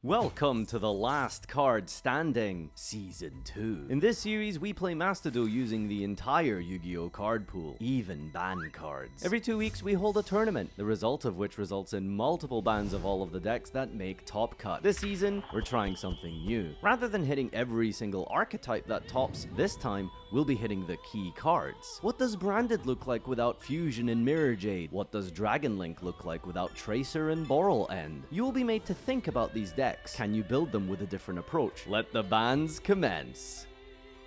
Welcome to the Last Card Standing, Season 2. In this series, we play Master Duel using the entire Yu-Gi-Oh card pool, even ban cards. Every 2 weeks, we hold a tournament, the result of which results in multiple bans of all of the decks that make top cut. This season, we're trying something new. Rather than hitting every single archetype that tops, this time, we'll be hitting the key cards. What does Branded look like without Fusion and Mirror Jade? What does Dragon Link look like without Tracer and Boral End? You will be made to think about these decks. Can you build them with a different approach? Let the bans commence.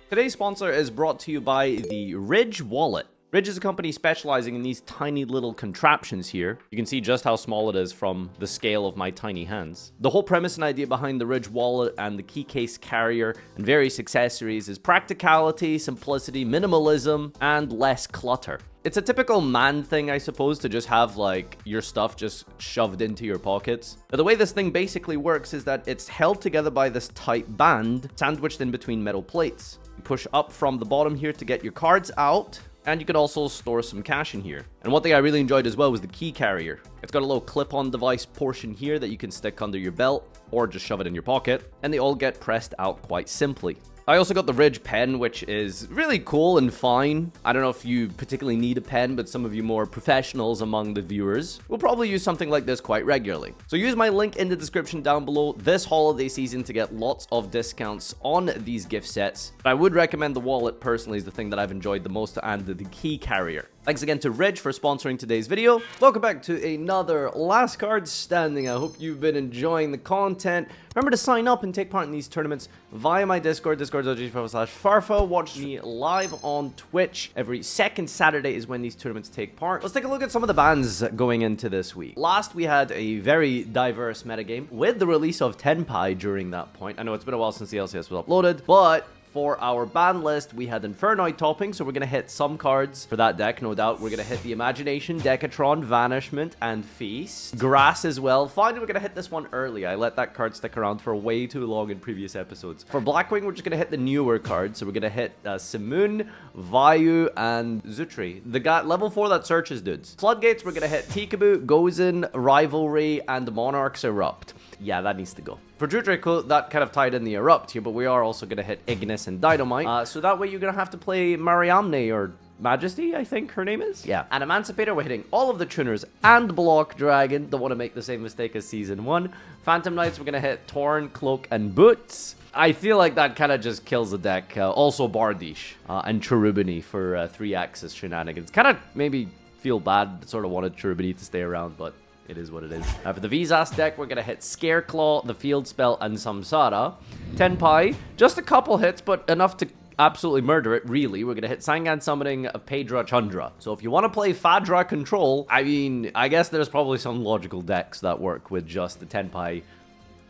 Today's sponsor is brought to you by the Ridge Wallet. Ridge is a company specializing in these tiny little contraptions here. You can see just how small it is from the scale of my tiny hands. The whole premise and idea behind the Ridge Wallet and the key case carrier and various accessories is practicality, simplicity, minimalism, and less clutter. It's a typical man thing, I suppose, to just have, like, your stuff just shoved into your pockets. But the way this thing basically works is that it's held together by this tight band, sandwiched in between metal plates. You push up from the bottom here to get your cards out, and you could also store some cash in here. And one thing I really enjoyed as well was the key carrier. It's got a little clip-on device portion here that you can stick under your belt, or just shove it in your pocket, and they all get pressed out quite simply. I also got the Ridge pen, which is really cool and fine. I don't know if you particularly need a pen, but some of you more professionals among the viewers will probably use something like this quite regularly. So use my link in the description down below this holiday season to get lots of discounts on these gift sets. But I would recommend the wallet personally is the thing that I've enjoyed the most, and the key carrier. Thanks again to Ridge for sponsoring today's video. Welcome back to another Last Card Standing. I hope you've been enjoying the content. Remember to sign up and take part in these tournaments via my Discord, discord.gg/Farfa. Watch me live on Twitch. Every second Saturday is when these tournaments take part. Let's take a look at some of the bans going into this week. Last, we had a very diverse metagame with the release of Tenpai during that point. I know it's been a while since the LCS was uploaded, but for our ban list, we had Infernoid topping, so we're going to hit some cards for that deck, no doubt. We're going to hit the Imagination, Decatron, Vanishment, and Feast. Grass as well. Finally, we're going to hit this one early. I let that card stick around for way too long in previous episodes. For Blackwing, we're just going to hit the newer cards. So we're going to hit Simoon, Vayu, and Zutri. The guy level 4 that searches dudes. Floodgates, we're going to hit Tikaboo, Gozen, Rivalry, and Monarchs Erupt. Yeah, that needs to go. For Drudraco, that kind of tied in the Erupt here, but we are also going to hit Ignis and Dynamite. So that way you're going to have to play Mariamne or Majesty, I think her name is. Yeah. And Emancipator, we're hitting all of the tuners and Block Dragon. Don't want to make the same mistake as Season 1. Phantom Knights, we're going to hit Torn, Cloak, and Boots. I feel like that kind of just kills the deck. Also Bardiche and Cherubini for 3-axis shenanigans. Kind of maybe feel bad, sort of wanted Cherubini to stay around, but it is what it is. For the Visas deck, we're going to hit Scareclaw, the Field Spell, and Samsara. Tenpai, just a couple hits, but enough to absolutely murder it, really. We're going to hit Sangan Summoning, Pedra Chandra. So if you want to play Fadra Control, I mean, I guess there's probably some logical decks that work with just the Tenpai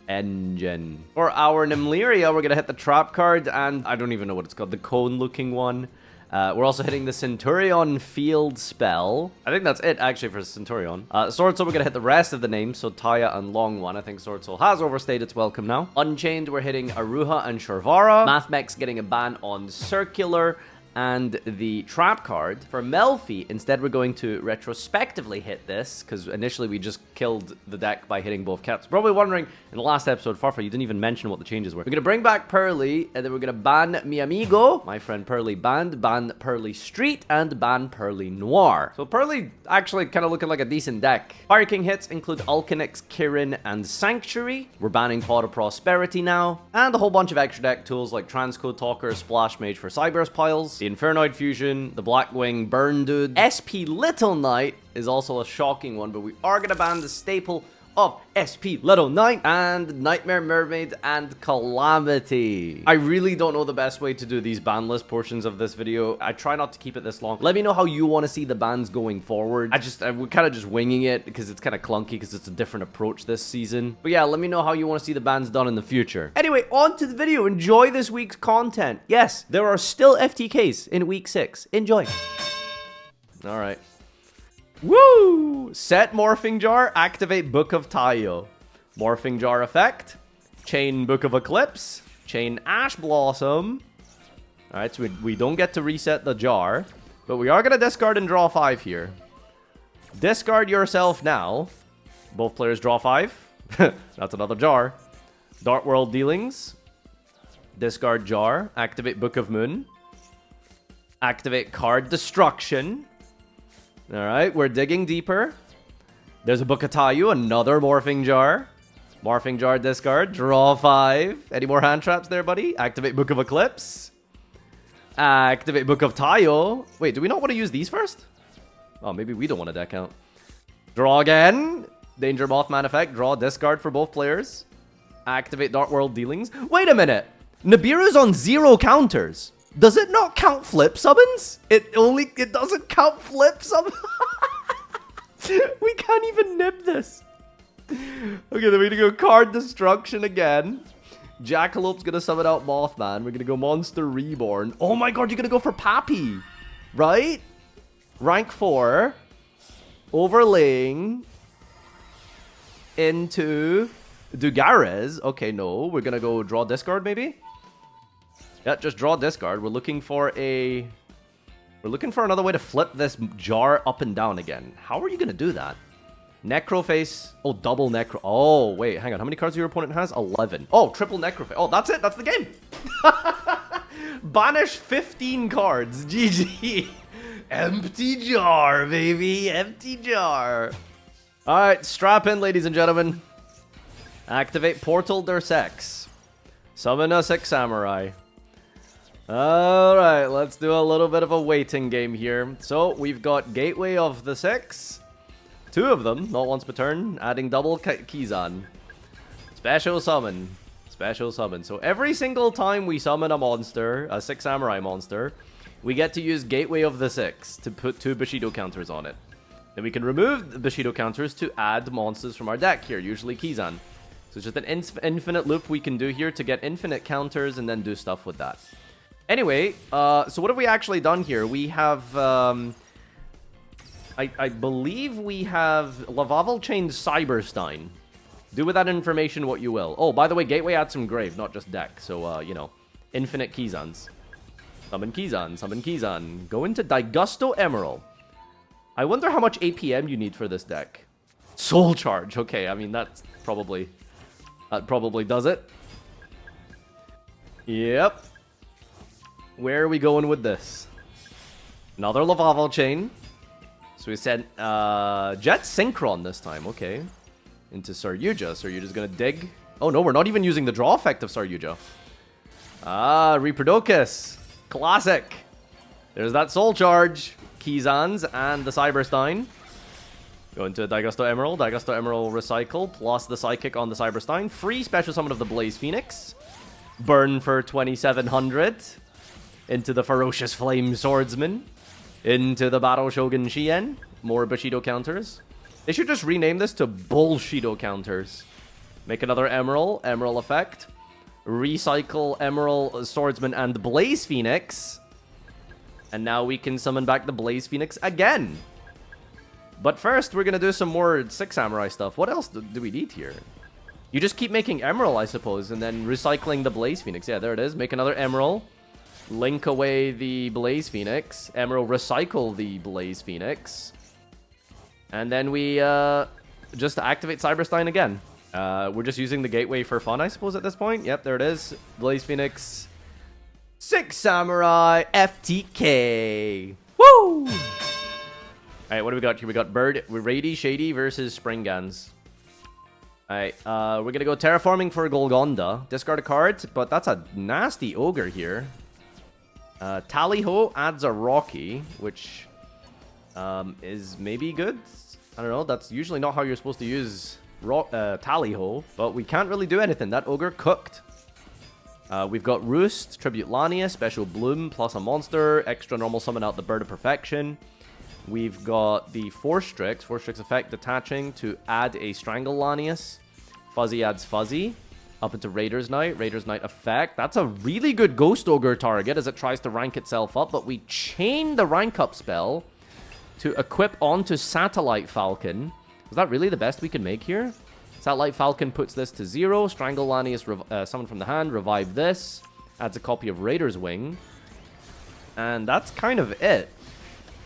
engine. For our Nimleria, we're going to hit the Trap card, and I don't even know what it's called, the cone-looking one. We're also hitting the Centurion Field Spell. I think that's it, actually, for Centurion. Sword Soul, we're going to hit the rest of the names, so Taya and Long One. I think Sword Soul has overstayed its welcome now. Unchained, we're hitting Aruha and Sharvara. Mathmex getting a ban on Circular and the Trap card. For Melfi, instead we're going to retrospectively hit this, because initially we just killed the deck by hitting both cats. Probably wondering, in the last episode, Farfa, you didn't even mention what the changes were. We're going to bring back Pearly, and then we're going to ban Mi Amigo, my friend Pearly banned, ban Pearly Street, and ban Pearly Noir. So Pearly actually kind of looking like a decent deck. Fire King hits include Alkanix, Kirin, and Sanctuary. We're banning Pot of Prosperity now, and a whole bunch of extra deck tools like Transcode Talker, Splash Mage for Cyberse piles, the Infernoid Fusion, the Blackwing Burn Dude. SP Little Knight is also a shocking one, but we are going to ban the staple of SP Little Knight and Nightmare Mermaid and Calamity. I really don't know the best way to do these ban list portions of this video. I try not to keep it this long. Let me know how you want to see the bans going forward. We're kind of just winging it because it's kind of clunky because it's a different approach this season. But yeah, let me know how you want to see the bans done in the future. Anyway, on to the video. Enjoy this week's content. Yes, there are still FTKs in week 6. Enjoy. All right. Woo! Set Morphing Jar, activate Book of Taiyo. Morphing Jar effect, chain Book of Eclipse, chain Ash Blossom. Alright, so we don't get to reset the jar, but we are going to discard and draw 5 here. Discard yourself now. Both players draw 5. That's another jar. Dark World Dealings. Discard Jar. Activate Book of Moon. Activate Card Destruction. Alright, we're digging deeper. There's a Book of Tayu, another Morphing Jar. Morphing Jar discard. Draw 5. Any more hand traps there, buddy? Activate Book of Eclipse. Activate Book of Tayo. Wait, do we not want to use these first? Oh, maybe we don't want to deck out. Draw again. Danger Mothman effect. Draw, discard for both players. Activate Dark World Dealings. Wait a minute. Nibiru's on 0 counters. Does it not count flip summons? It doesn't count flip summons. We can't even nib this. Okay, then we're gonna go Card Destruction again. Jackalope's gonna summon out Mothman. We're gonna go Monster Reborn. Oh my god, you're gonna go for Pappy. Right? Rank 4. Overlaying into Dugares. Okay, no. We're gonna go draw discard, maybe? Yeah, just draw discard. We're looking for another way to flip this jar up and down again. How are you gonna do that? Necroface. Oh, double Necro. Oh, wait, hang on. How many cards your opponent has? 11. Oh, triple Necroface. Oh, that's it. That's the game. Banish 15 cards. GG. Empty jar, baby. Empty jar. All right, strap in, ladies and gentlemen. Activate Portal Dursex. Summon a 6 Samurai. All right, let's do a little bit of a waiting game here. So we've got Gateway of the 6. 2 of them, not once per turn, adding double keys on. Special summon. Special summon. So every single time we summon a monster, a 6 Samurai monster, we get to use Gateway of the 6 to put 2 Bushido counters on it. Then we can remove the Bushido counters to add monsters from our deck here, usually Kizan. So it's just an infinite loop we can do here to get infinite counters and then do stuff with that. Anyway, so what have we actually done here? We have... I believe we have Lavavel Chained Cyberstein. Do with that information what you will. Oh, by the way, Gateway adds some grave, not just deck. So, you know, infinite Kizans. Summon Kizan, summon Kizan. Go into Daigusto Emerald. I wonder how much APM you need for this deck. Soul Charge. Okay, I mean, that probably does it. Yep. Where are we going with this? Another Lavavel Chain. So we sent Jet Synchron this time, okay. Into Yugioh. Yugioh's gonna dig. Oh no, we're not even using the draw effect of Yugioh. Ah, Reproducus. Classic. There's that Soul Charge. Kizans and the Cyberstein. Go into Daigusto Emerald. Daigusto Emerald recycle, plus the Psychic on the Cyberstein. Free special summon of the Blaze Phoenix. Burn for 2700. Into the Ferocious Flame Swordsman. Into the Battle Shogun Shien. More Bushido counters. They should just rename this to Bullshido counters. Make another Emerald. Emerald effect. Recycle Emerald Swordsman and Blaze Phoenix. And now we can summon back the Blaze Phoenix again. But first, we're going to do some more 6 Samurai stuff. What else do we need here? You just keep making Emerald, I suppose, and then recycling the Blaze Phoenix. Yeah, there it is. Make another Emerald. Link away the Blaze Phoenix. Emerald, recycle the Blaze Phoenix. And then we just activate Cyberstein again. We're just using the Gateway for fun, I suppose, at this point. Yep, there it is. Blaze Phoenix. 6 Samurai FTK. Woo! Alright, what do we got here? We got Bird, Rady Shady versus Springans. Alright, we're gonna go Terraforming for Golgonda. Discard a card, but that's a nasty Ogre here. Tallyho adds a Rocky, which is maybe good. I don't know, that's usually not how you're supposed to use Tallyho, but we can't really do anything. That Ogre cooked. We've got Roost, Tribute Lania, Special Bloom, plus a monster, extra normal summon out the Bird of Perfection. We've got the Force Strix effect detaching to add a Strangle Lanius. Fuzzy adds Fuzzy. Up into Raider's Knight effect. That's a really good Ghost Ogre target as it tries to rank itself up, but we chain the rank up spell to equip onto Satellite Falcon. Is that really the best we can make here? Satellite Falcon puts this to 0. Strangle Lanius summon from the hand. Revive this. Adds a copy of Raider's Wing. And that's kind of it.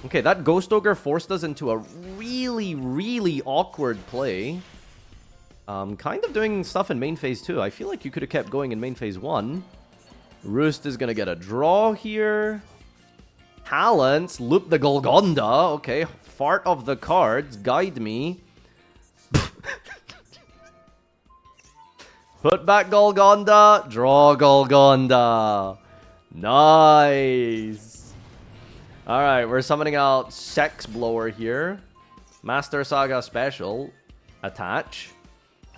Okay, that Ghost Ogre forced us into a really, really awkward play. Kind of doing stuff in main phase 2. I feel like you could have kept going in main phase 1. Roost is going to get a draw here. Talents, loop the Golgonda. Okay, fart of the cards, guide me. Put back Golgonda, draw Golgonda. Nice. Alright, we're summoning out Sex Blower here. Master Saga Special. Attach.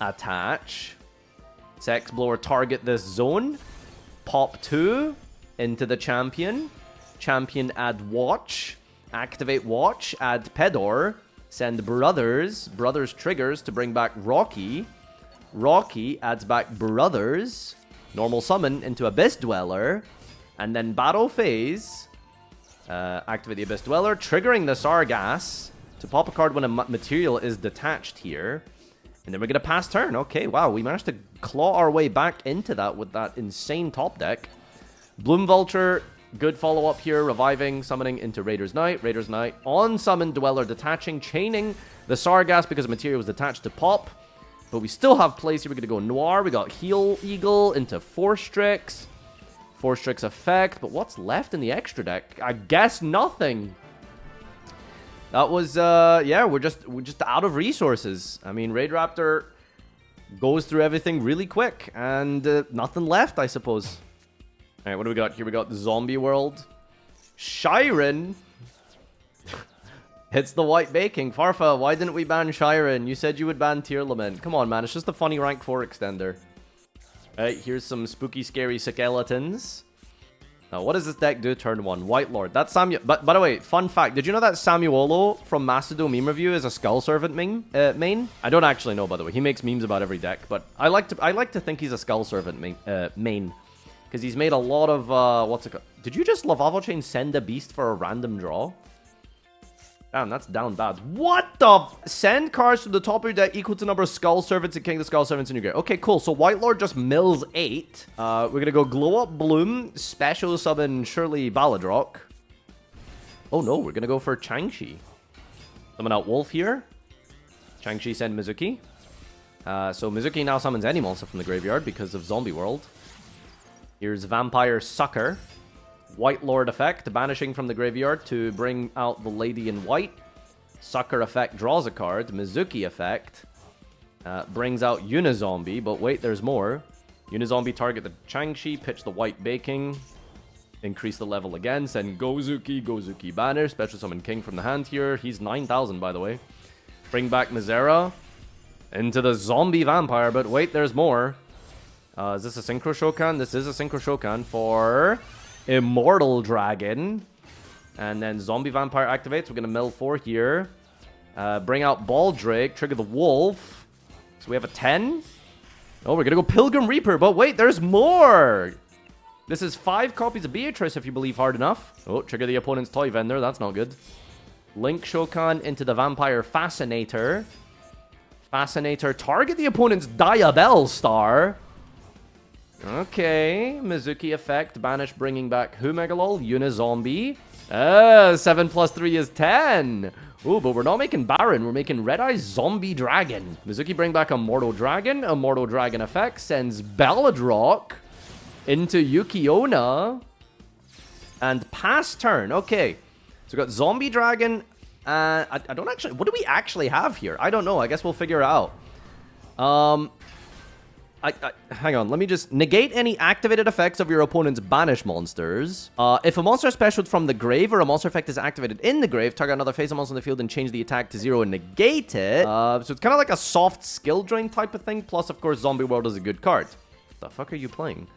Attach. Sex Blower target this zone. Pop 2 into the champion. Champion add Watch. Activate Watch. Add Pedor. Send Brothers. Brothers triggers to bring back Rocky. Rocky adds back Brothers. Normal summon into Abyss Dweller. And then battle phase. Activate the Abyss Dweller. Triggering the Sargass to pop a card when a material is detached here. And then we're going to pass turn. Okay, wow. We managed to claw our way back into that with that insane top deck. Bloom Vulture, good follow-up here. Reviving, summoning into Raider's Knight. Raider's Knight on summon, Dweller detaching, chaining the Sargass because the material was detached to pop. But we still have plays here. We're going to go Noir. We got Heal Eagle into Force Strix. Force Strix effect. But what's left in the extra deck? I guess nothing. That was, yeah, we're just out of resources. I mean, Raid Raptor goes through everything really quick, and nothing left, I suppose. All right, what do we got here? We got the Zombie World. Shiren hits the white baking. Farfa, why didn't we ban Shiren? You said you would ban Tear Lament. Come on, man, it's just a funny rank 4 extender. All right, here's some spooky, scary skeletons. Now, what does this deck do turn 1? White Lord. That's Samuel. But by the way, fun fact. Did you know that Samuolo from Macedo Meme Review is a Skull Servant main? I don't actually know, by the way. He makes memes about every deck, but I like to think he's a Skull Servant main. Because he's made a lot of, what's it called? Did you just Lavavo Chain send a beast for a random draw? Damn, that's down bad. What the? Send cards from the top of your deck equal to number of Skull Servants and King of the Skull Servants in your game. Okay, cool. So White Lord just mills 8. We're going to go Glow Up Bloom, special summon Shirley Baladrock. Oh no, we're going to go for Changshi. Summon out Wolf here. Changshi send Mizuki. So Mizuki now summons any monster from the graveyard because of Zombie World. Here's Vampire Sucker. White Lord effect, banishing from the graveyard to bring out the Lady in White. Sucker effect draws a card. Mizuki effect brings out Unizombie, but wait, there's more. Unizombie target the Changshi, pitch the White Baking, increase the level again, send Gozuki, Gozuki banish, special summon King from the hand here. He's 9,000, by the way. Bring back Mizera into the Zombie Vampire, but wait, there's more. Is this a Synchro Shokan? This is a Synchro Shokan for Immortal Dragon. And then Zombie Vampire activates. We're going to mill 4 here. Bring out Baldrake. Trigger the Wolf. So we have a 10. Oh, we're going to go Pilgrim Reaper. But wait, there's more. This is 5 copies of Beatrice if you believe hard enough. Oh, trigger the opponent's toy vendor. That's not good. Link Shokan into the Vampire Fascinator. Fascinator. Target the opponent's Diabell Star. Okay, Mizuki effect, banish bringing back Humegalol, Unizombie. 7 plus 3 is 10. Ooh, but we're not making Baron, we're making Red Eye Zombie Dragon. Mizuki bring back Immortal Dragon effect, sends Baladrock into Yukiona. And pass turn, okay. So we got Zombie Dragon, I don't actually, what do we actually have here? I don't know, I guess we'll figure it out. Hang on, let me just negate any activated effects of your opponent's banish monsters. If a monster is specialed from the grave or a monster effect is activated in the grave, target another face of monster on the field and change the attack to 0 and negate it. So it's kind of like a soft skill drain type of thing. Plus, of course, Zombie World is a good card. What the fuck are you playing?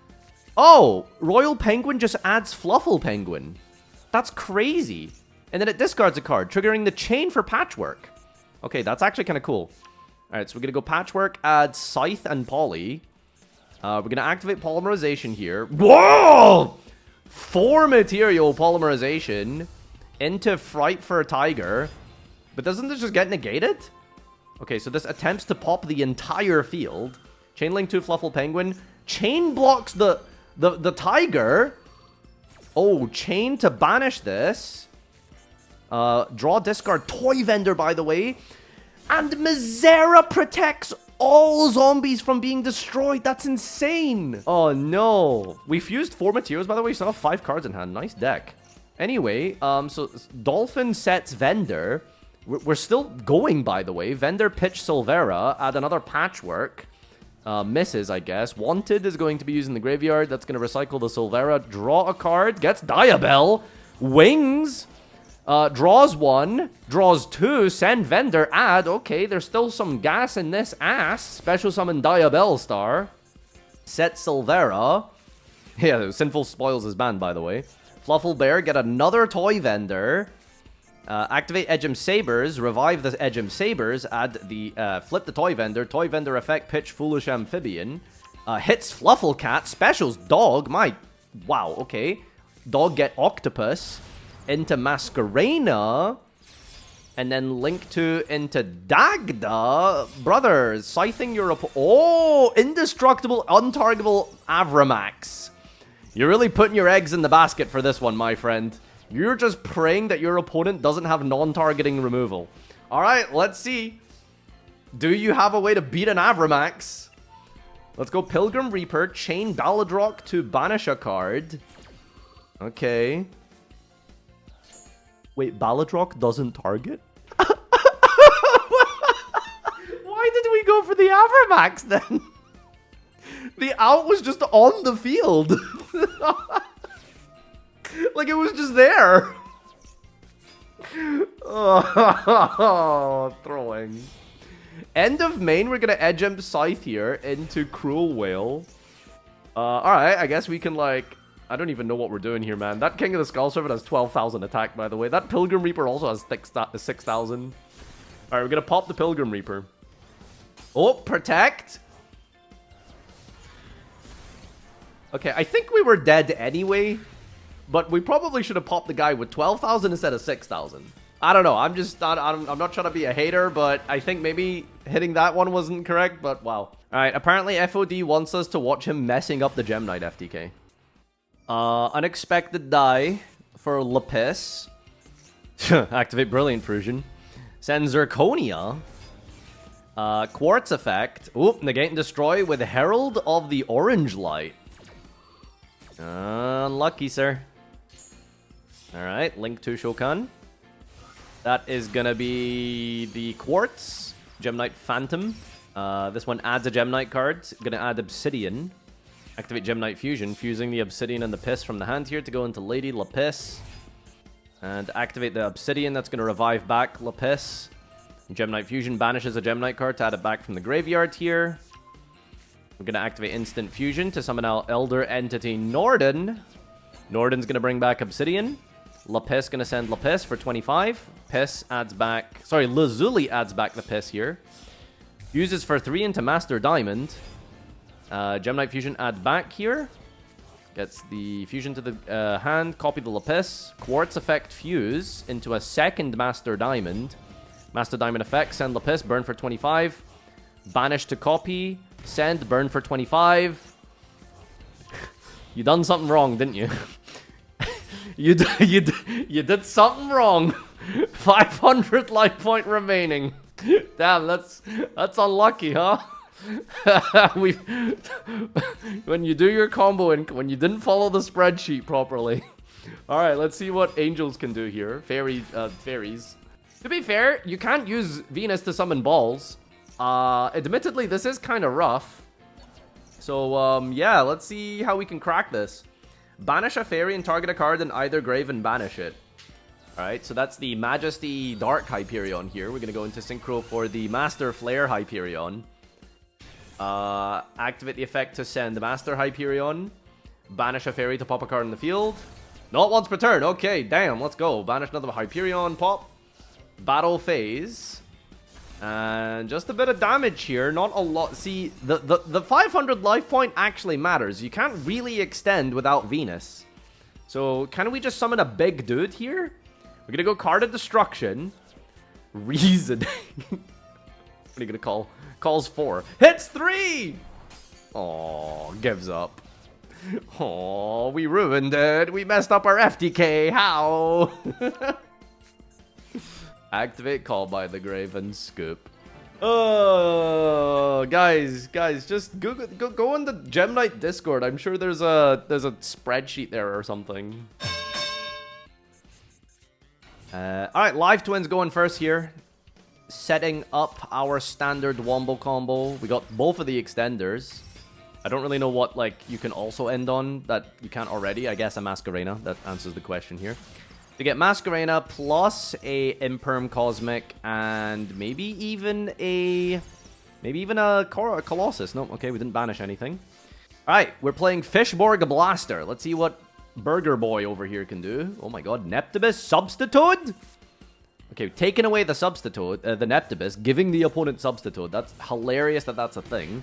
Oh, Royal Penguin just adds Fluffle Penguin. That's crazy. And then it discards a card, triggering the chain for Patchwork. Okay, that's actually kind of cool. Alright, so we're going to go Patchwork, add Scythe and Poly. We're going to activate Polymerization here. Whoa! 4 material Polymerization into Frightfur Tiger. But doesn't this just get negated? Okay, so this attempts to pop the entire field. Chainlink to Fluffle Penguin. Chain blocks the Tiger. Oh, Chain to banish this. Draw, discard, Toy Vendor, by the way. And Mizera protects all zombies from being destroyed. That's insane. Oh, no. We fused 4 materials, by the way. We still have 5 cards in hand. Nice deck. Anyway, so Dolphin sets Vendor. We're still going, by the way. Vendor pitch Silvera. Add another Patchwork. Misses, I guess. Wanted is going to be using the graveyard. That's going to recycle the Silvera. Draw a card. Gets Diabell. Wings. Draws 1. Draws 2. Send Vendor. Add. Okay, there's still some gas in this ass. Special summon Diabell Star. Set Silvera. Yeah, Sinful Spoils is banned, by the way. Fluffle Bear. Get another Toy Vendor. Activate Edgem Sabers, revive the Edgem Sabers, add the, flip the Toy Vendor effect, pitch Foolish Amphibian, hits Fluffle Cat, specials Dog, wow, okay. Dog get Octopus, into Masquerena, and then link to into Dagda, brothers, scything your oh, indestructible, untargetable Avramax. You're really putting your eggs in the basket for this one, my friend. You're just praying that your opponent doesn't have non-targeting removal. Alright, let's see. Do you have a way to beat an Avramax? Let's go Pilgrim Reaper, chain Baladrock to banish a card. Okay. Wait, Baladrock doesn't target? Why did we go for the Avramax then? The out was just on the field. Like, it was just there. Oh, throwing. End of main, we're going to Edgem Scythe here into Cruel Whale. Alright, I guess we can, like... I don't even know what we're doing here, man. That King of the Skull Servant has 12,000 attack, by the way. That Pilgrim Reaper also has 6,000. Alright, we're going to pop the Pilgrim Reaper. Oh, Protect. Okay, I think we were dead anyway. But we probably should have popped the guy with 12,000 instead of 6,000. I don't know. I'm not trying to be a hater, but I think maybe hitting that one wasn't correct, but wow. All right, apparently FOD wants us to watch him messing up the Gem Knight FTK. Unexpected die for Lapis. Activate Brilliant Fusion. Send Zirconia. Quartz effect. Oop, negate and destroy with Herald of the Orange Light. Unlucky, sir. Alright, link to Shokan. That is gonna be the Quartz. Gem Knight Phantom. This one adds a Gem Knight card. Gonna add Obsidian. Activate Gem Knight Fusion. Fusing the Obsidian and the Piss from the hand here to go into Lady Lapis. And activate the Obsidian. That's gonna revive back Lapis. Gem Knight Fusion banishes a Gem Knight card to add it back from the graveyard here. We're gonna activate Instant Fusion to summon out Elder Entity Norden. Norden's gonna bring back Obsidian. Lapis gonna send Lapis for 25. Piss adds back... Sorry, Lazuli adds back the Piss here. Uses for 3 into Master Diamond. Gem Knight Fusion adds back here. Gets the Fusion to the hand. Copy the Lapis. Quartz effect Fuse into a second Master Diamond. Master Diamond effect. Send Lapis. Burn for 25. Banish to copy. Send. Burn for 25. You done something wrong, didn't you? You did something wrong. 500 life point remaining. Damn, that's unlucky, huh? When you do your combo and when you didn't follow the spreadsheet properly. All right, let's see what angels can do here. Fairies. To be fair, you can't use Venus to summon balls. Admittedly, this is kind of rough. So, yeah, let's see how we can crack this. Banish a fairy and target a card in either grave and banish it. Alright, so that's the Majesty Dark Hyperion here. We're going to go into Synchro for the Master Flare Hyperion. Activate the effect to send the Master Hyperion. Banish a fairy to pop a card in the field. Not once per turn. Okay, damn, let's go. Banish another Hyperion, pop. Battle phase. And just a bit of damage here, not a lot. See, the 500 life point actually matters. You can't really extend without Venus. So, can we just summon a big dude here? We're gonna go Card of Destruction. Reasoning. What are you gonna call? Calls 4. Hits 3! Aw, gives up. Aw, we ruined it. We messed up our FTK. How? Activate Call by the Grave and Scoop. Guys, just go on the Gem Knight Discord. I'm sure there's a spreadsheet there or something. Alright, Live Twins going first here. Setting up our standard Wombo combo. We got both of the extenders. I don't really know what, like, you can also end on that you can't already. I guess a Masquerena. That answers the question here. To get Masquerena plus a Imperm Cosmic and maybe even a Colossus. No, okay, we didn't banish anything. Alright, we're playing Fishborg Blaster. Let's see what Burger Boy over here can do. Oh my god, Neptibus Substitute? Okay, taking away the Substitute, the Neptibus, giving the opponent Substitute. That's hilarious that that's a thing.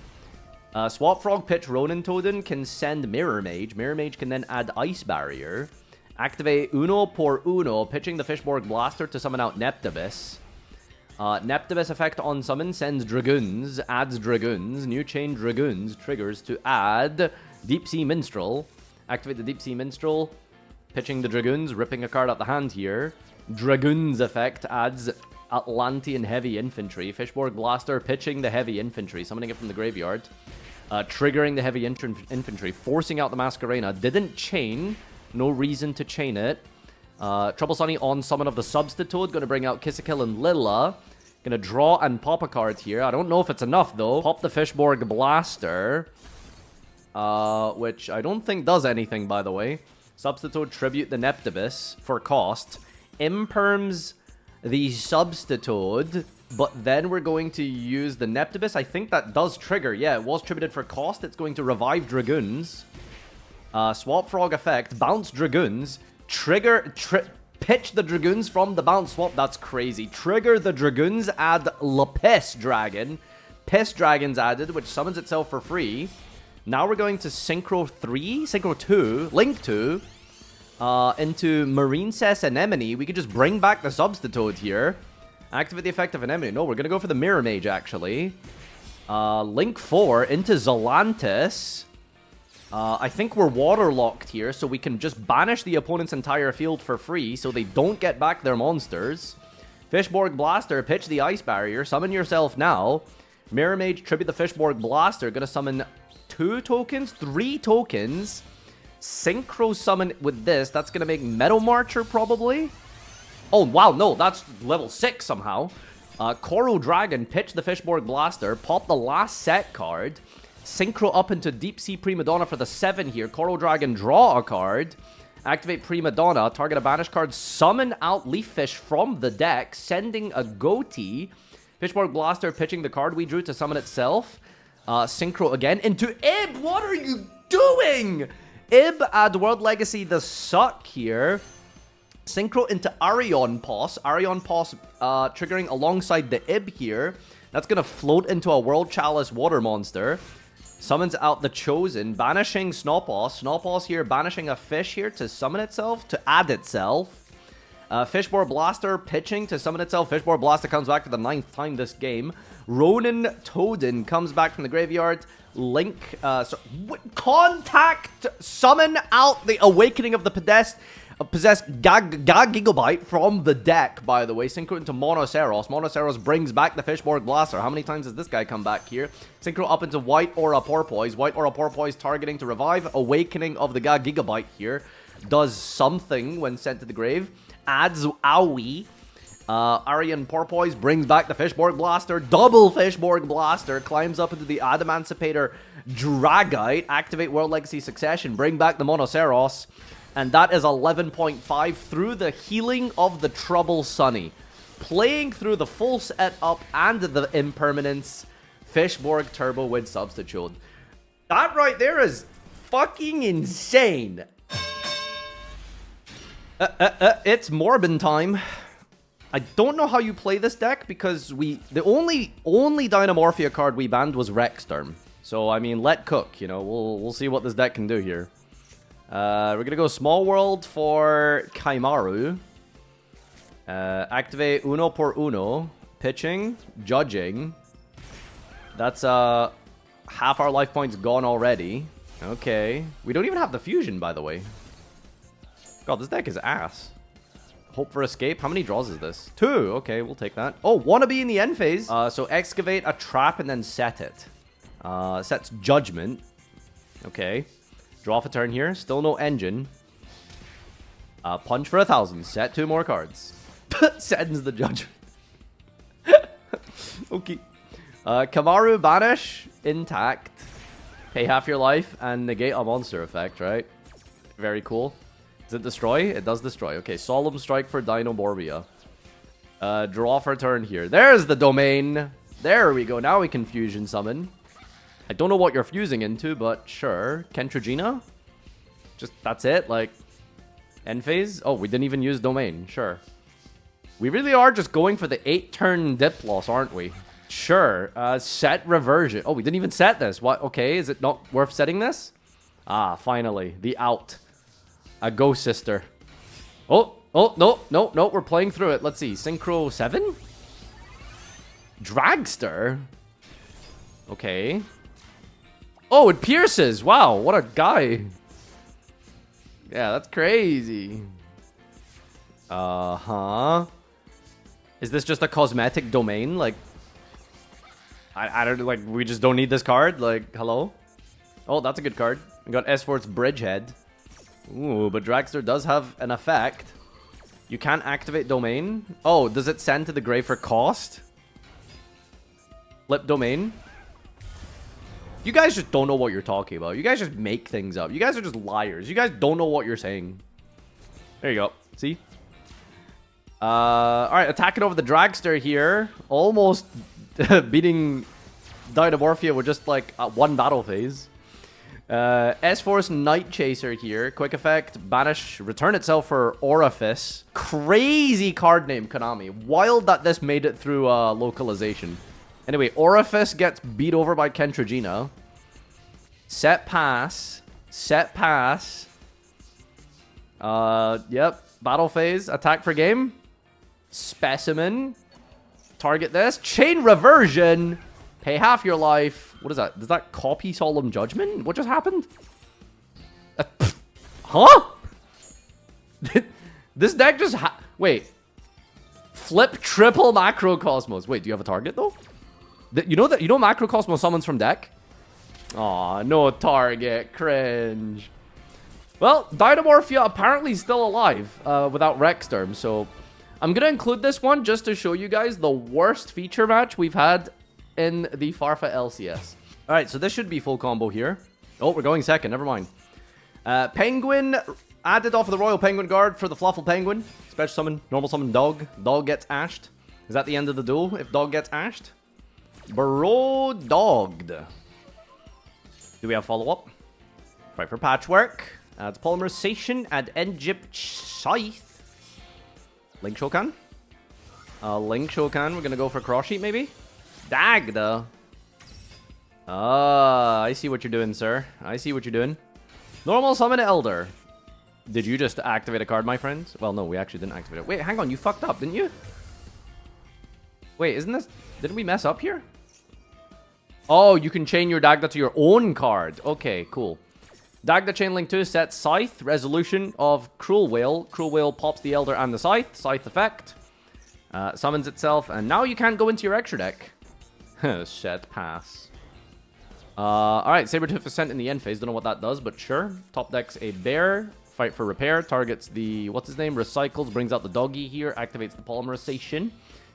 Swap Frog pitch Ronin Toden can send Mirror Mage. Mirror Mage can then add Ice Barrier. Activate Uno por Uno, pitching the Fishborg Blaster to summon out Neptibus. Neptibus effect on summon sends Dragoons, adds Dragoons. New Chain Dragoons triggers to add Deep Sea Minstrel. Activate the Deep Sea Minstrel, pitching the Dragoons, ripping a card out the hand here. Dragoons effect adds Atlantean Heavy Infantry. Fishborg Blaster pitching the Heavy Infantry, summoning it from the graveyard. Triggering the Heavy Infantry, forcing out the Masquerena. Didn't chain, no reason to chain it. Trouble Sunny on summon of the Substitute, going to bring out Kissakill and Lilla. Going to draw and pop a card here. I don't know if it's enough though. Pop the Fishborg Blaster, which I don't think does anything, by the way. Substitute, tribute the Neptibus for cost. Imperms the Substitute, but then we're going to use the Neptibus. I think that does trigger. Yeah, it was tributed for cost. It's going to revive Dragoons. Swap Frog effect, bounce Dragoons. Pitch the Dragoons from the bounce swap. That's crazy. Trigger the Dragoons, add Lapis Dragon. Piss Dragon's added, which summons itself for free. Now we're going to Synchro 2, Link 2, into Marincess Anemone. We could just bring back the Substitute here. Activate the effect of Anemone. No, we're going to go for the Mirror Mage, actually. Link 4 into Zolantis. I think we're waterlocked here, so we can just banish the opponent's entire field for free, so they don't get back their monsters. Fishborg Blaster, pitch the Ice Barrier, summon yourself now. Mirror Mage, tribute the Fishborg Blaster, gonna summon 3 tokens. Synchro summon with this, that's gonna make Meadow Marcher, probably? Oh, wow, no, that's level 6 somehow. Koro Dragon, pitch the Fishborg Blaster, pop the last set card. Synchro up into Deep Sea Prima Donna for the 7 here. Koro Dragon, draw a card. Activate Prima Donna. Target a banished card. Summon out Leaf Fish from the deck. Sending a Goatee. Fishborg Blaster pitching the card we drew to summon itself. Synchro again into Ib. What are you doing? Ib, add World Legacy the Suck here. Synchro into Arion Pos. Arion Pos triggering alongside the Ib here. That's going to float into a World Chalice water monster. Summons out the Chosen, banishing Snowpaws. Snowpaws here, banishing a fish here to summon itself, to add itself. Fishborg Blaster pitching to summon itself. Fishborg Blaster comes back for the 9th time this game. Ronin Toden comes back from the graveyard. Link, contact, summon out the Awakening of the possessed Gigabyte from the deck, by the way. Synchro into Monoceros. Monoceros brings back the Fishborg Blaster. How many times has this guy come back here? Synchro up into White Aura Porpoise. White Aura Porpoise targeting to revive. Awakening of the Gigabyte here. Does something when sent to the grave. Adds Owie. Arian Porpoise brings back the Fishborg Blaster. Double Fishborg Blaster. Climbs up into the Adamancipator Dragite. Activate World Legacy Succession. Bring back the Monoceros. And that is 11.5 through the healing of the Trouble Sunny. Playing through the full setup and the impermanence. Fishborg Turbo with Substitute. That right there is fucking insane. It's Morbin time. I don't know how you play this deck because the only Dinomorphia card we banned was Rexstorm. So I mean, let cook. You know, we'll see what this deck can do here. We're gonna go Small World for Kaimaru. Activate Uno por Uno. Pitching. Judging. That's half our life points gone already. Okay. We don't even have the fusion, by the way. God, this deck is ass. Hope for escape. How many draws is this? 2. Okay, we'll take that. Oh, wanna be in the end phase. So excavate a trap and then set it. Sets judgment. Okay. Draw off a turn here. Still no engine. Punch for 1,000. Set 2 more cards. Sends the judgment. Okay. Kamaru banish. Intact. Pay half your life and negate a monster effect, right? Very cool. Does it destroy? It does destroy. Okay, Solemn Strike for Dinomorphia. Draw for a turn here. There's the domain. There we go. Now we can fusion summon. I don't know what you're fusing into, but sure. Kentragina? Just, that's it? Like, end phase? Oh, we didn't even use domain. Sure. We really are just going for the 8-turn Diplos, aren't we? Sure. Set reversion. Oh, we didn't even set this. What? Okay, is it not worth setting this? Ah, finally. The out. A ghost sister. Oh, no. We're playing through it. Let's see. Synchro 7? Dragster? Okay. Oh, it pierces. Wow, what a guy. Yeah, that's crazy. Uh-huh. Is this just a cosmetic domain? Like, I don't, like, we just don't need this card? Like, hello? Oh, that's a good card. We got S4's Bridgehead. Ooh, but Dragster does have an effect. You can't activate domain. Oh, does it send to the grave for cost? Flip domain. You guys just don't know what you're talking about. You guys just make things up. You guys are just liars. You guys don't know what you're saying. There you go. See? Alright, attacking over the Dragster here. Almost beating Dinomorphia with just like one battle phase. S-Force Night Chaser here. Quick effect. Banish. Return itself for Orifice. Crazy card name, Konami. Wild that this made it through localization. Anyway, Orifice gets beat over by Kentragina. Set pass. Set pass. Yep. Battle phase. Attack for game. Specimen. Target this. Chain reversion. Pay half your life. What is that? Does that copy Solemn Judgment? What just happened? Huh? This deck just wait. Flip triple Macrocosmos. Wait, do you have a target though? You know Macrocosmos summons from deck? Aw, no target. Cringe. Well, Dinomorphia apparently still alive without Rexterm, so I'm going to include this one just to show you guys the worst feature match we've had in the Farfa LCS. Alright, so this should be full combo here. Oh, we're going second. Never mind. Penguin added off of the Royal Penguin Guard for the Fluffle Penguin. Special summon, normal summon Dog. Dog gets ashed. Is that the end of the duel if Dog gets ashed? Bro dogged. Do we have follow-up? Frightfur Patchwork. Adds Polymerization. Add Egypt Scythe. Link Shokan. Link Shokan. We're gonna go for Cross Sheet maybe? Dagda. I see what you're doing, sir. I see what you're doing. Normal Summon Elder. Did you just activate a card, my friends? Well, no, we actually didn't activate it. Wait, hang on. You fucked up, didn't you? Wait, isn't this... Didn't we mess up here? Oh, you can chain your Dagda to your own card. Okay, cool. Dagda Chain Link 2 sets Scythe. Resolution of Cruel Whale. Cruel Whale pops the Elder and the Scythe. Scythe effect. Summons itself. And now you can't go into your extra deck. Set pass. Alright, Sabertooth is sent in the end phase. Don't know what that does, but sure. Top deck's a bear. Fight for repair. Targets the... What's his name? Recycles. Brings out the doggy here. Activates the polymerization.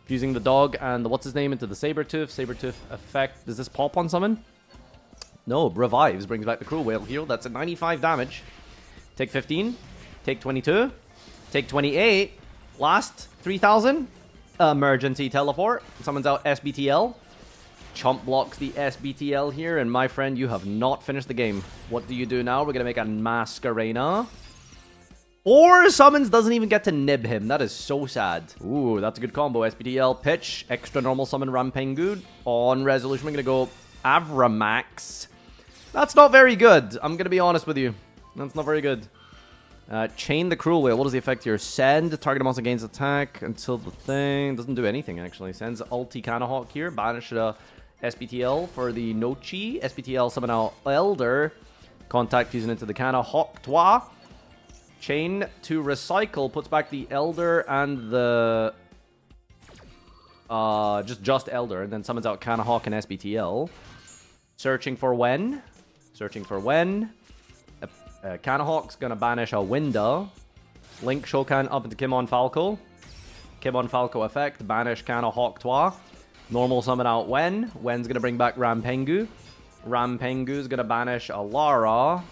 Fusing the dog and the what's his name into the Sabertooth. Sabertooth effect. Does this pop on summon? No, revives. Brings back the Cruel Whale here. That's at 95 damage. Take 15. Take 22. Take 28. Last 3,000. Emergency teleport. Summons out SBTL. Chump blocks the SBTL here. And my friend, you have not finished the game. What do you do now? We're going to make a Masquerena. 4 summons doesn't even get to nib him. That is so sad. Ooh, that's a good combo. SPDL, pitch, extra normal summon Rampengu. On resolution, we're going to go Avramax. That's not very good. I'm going to be honest with you. That's not very good. Chain the Cruel Whale. What is the effect here? Send. Target monster gains attack until the thing... Doesn't do anything, actually. Sends Ulti Canahawk here. Banish SPTL for the Nochi. SPTL summon out Elder. Contact fusing into the Canahawk Twa. Chain to recycle puts back the Elder and the... just Elder, and then summons out Kanahawk and SBTL. Searching for when. Searching for when. Kanahawk's gonna banish a Winda. Link Shokan up into Kimon Falco. Kimon Falco effect. Banish Kanahawk Twa. Normal summon out Wen. Wen's gonna bring back Rampengu. Rampengu's gonna banish a Lara.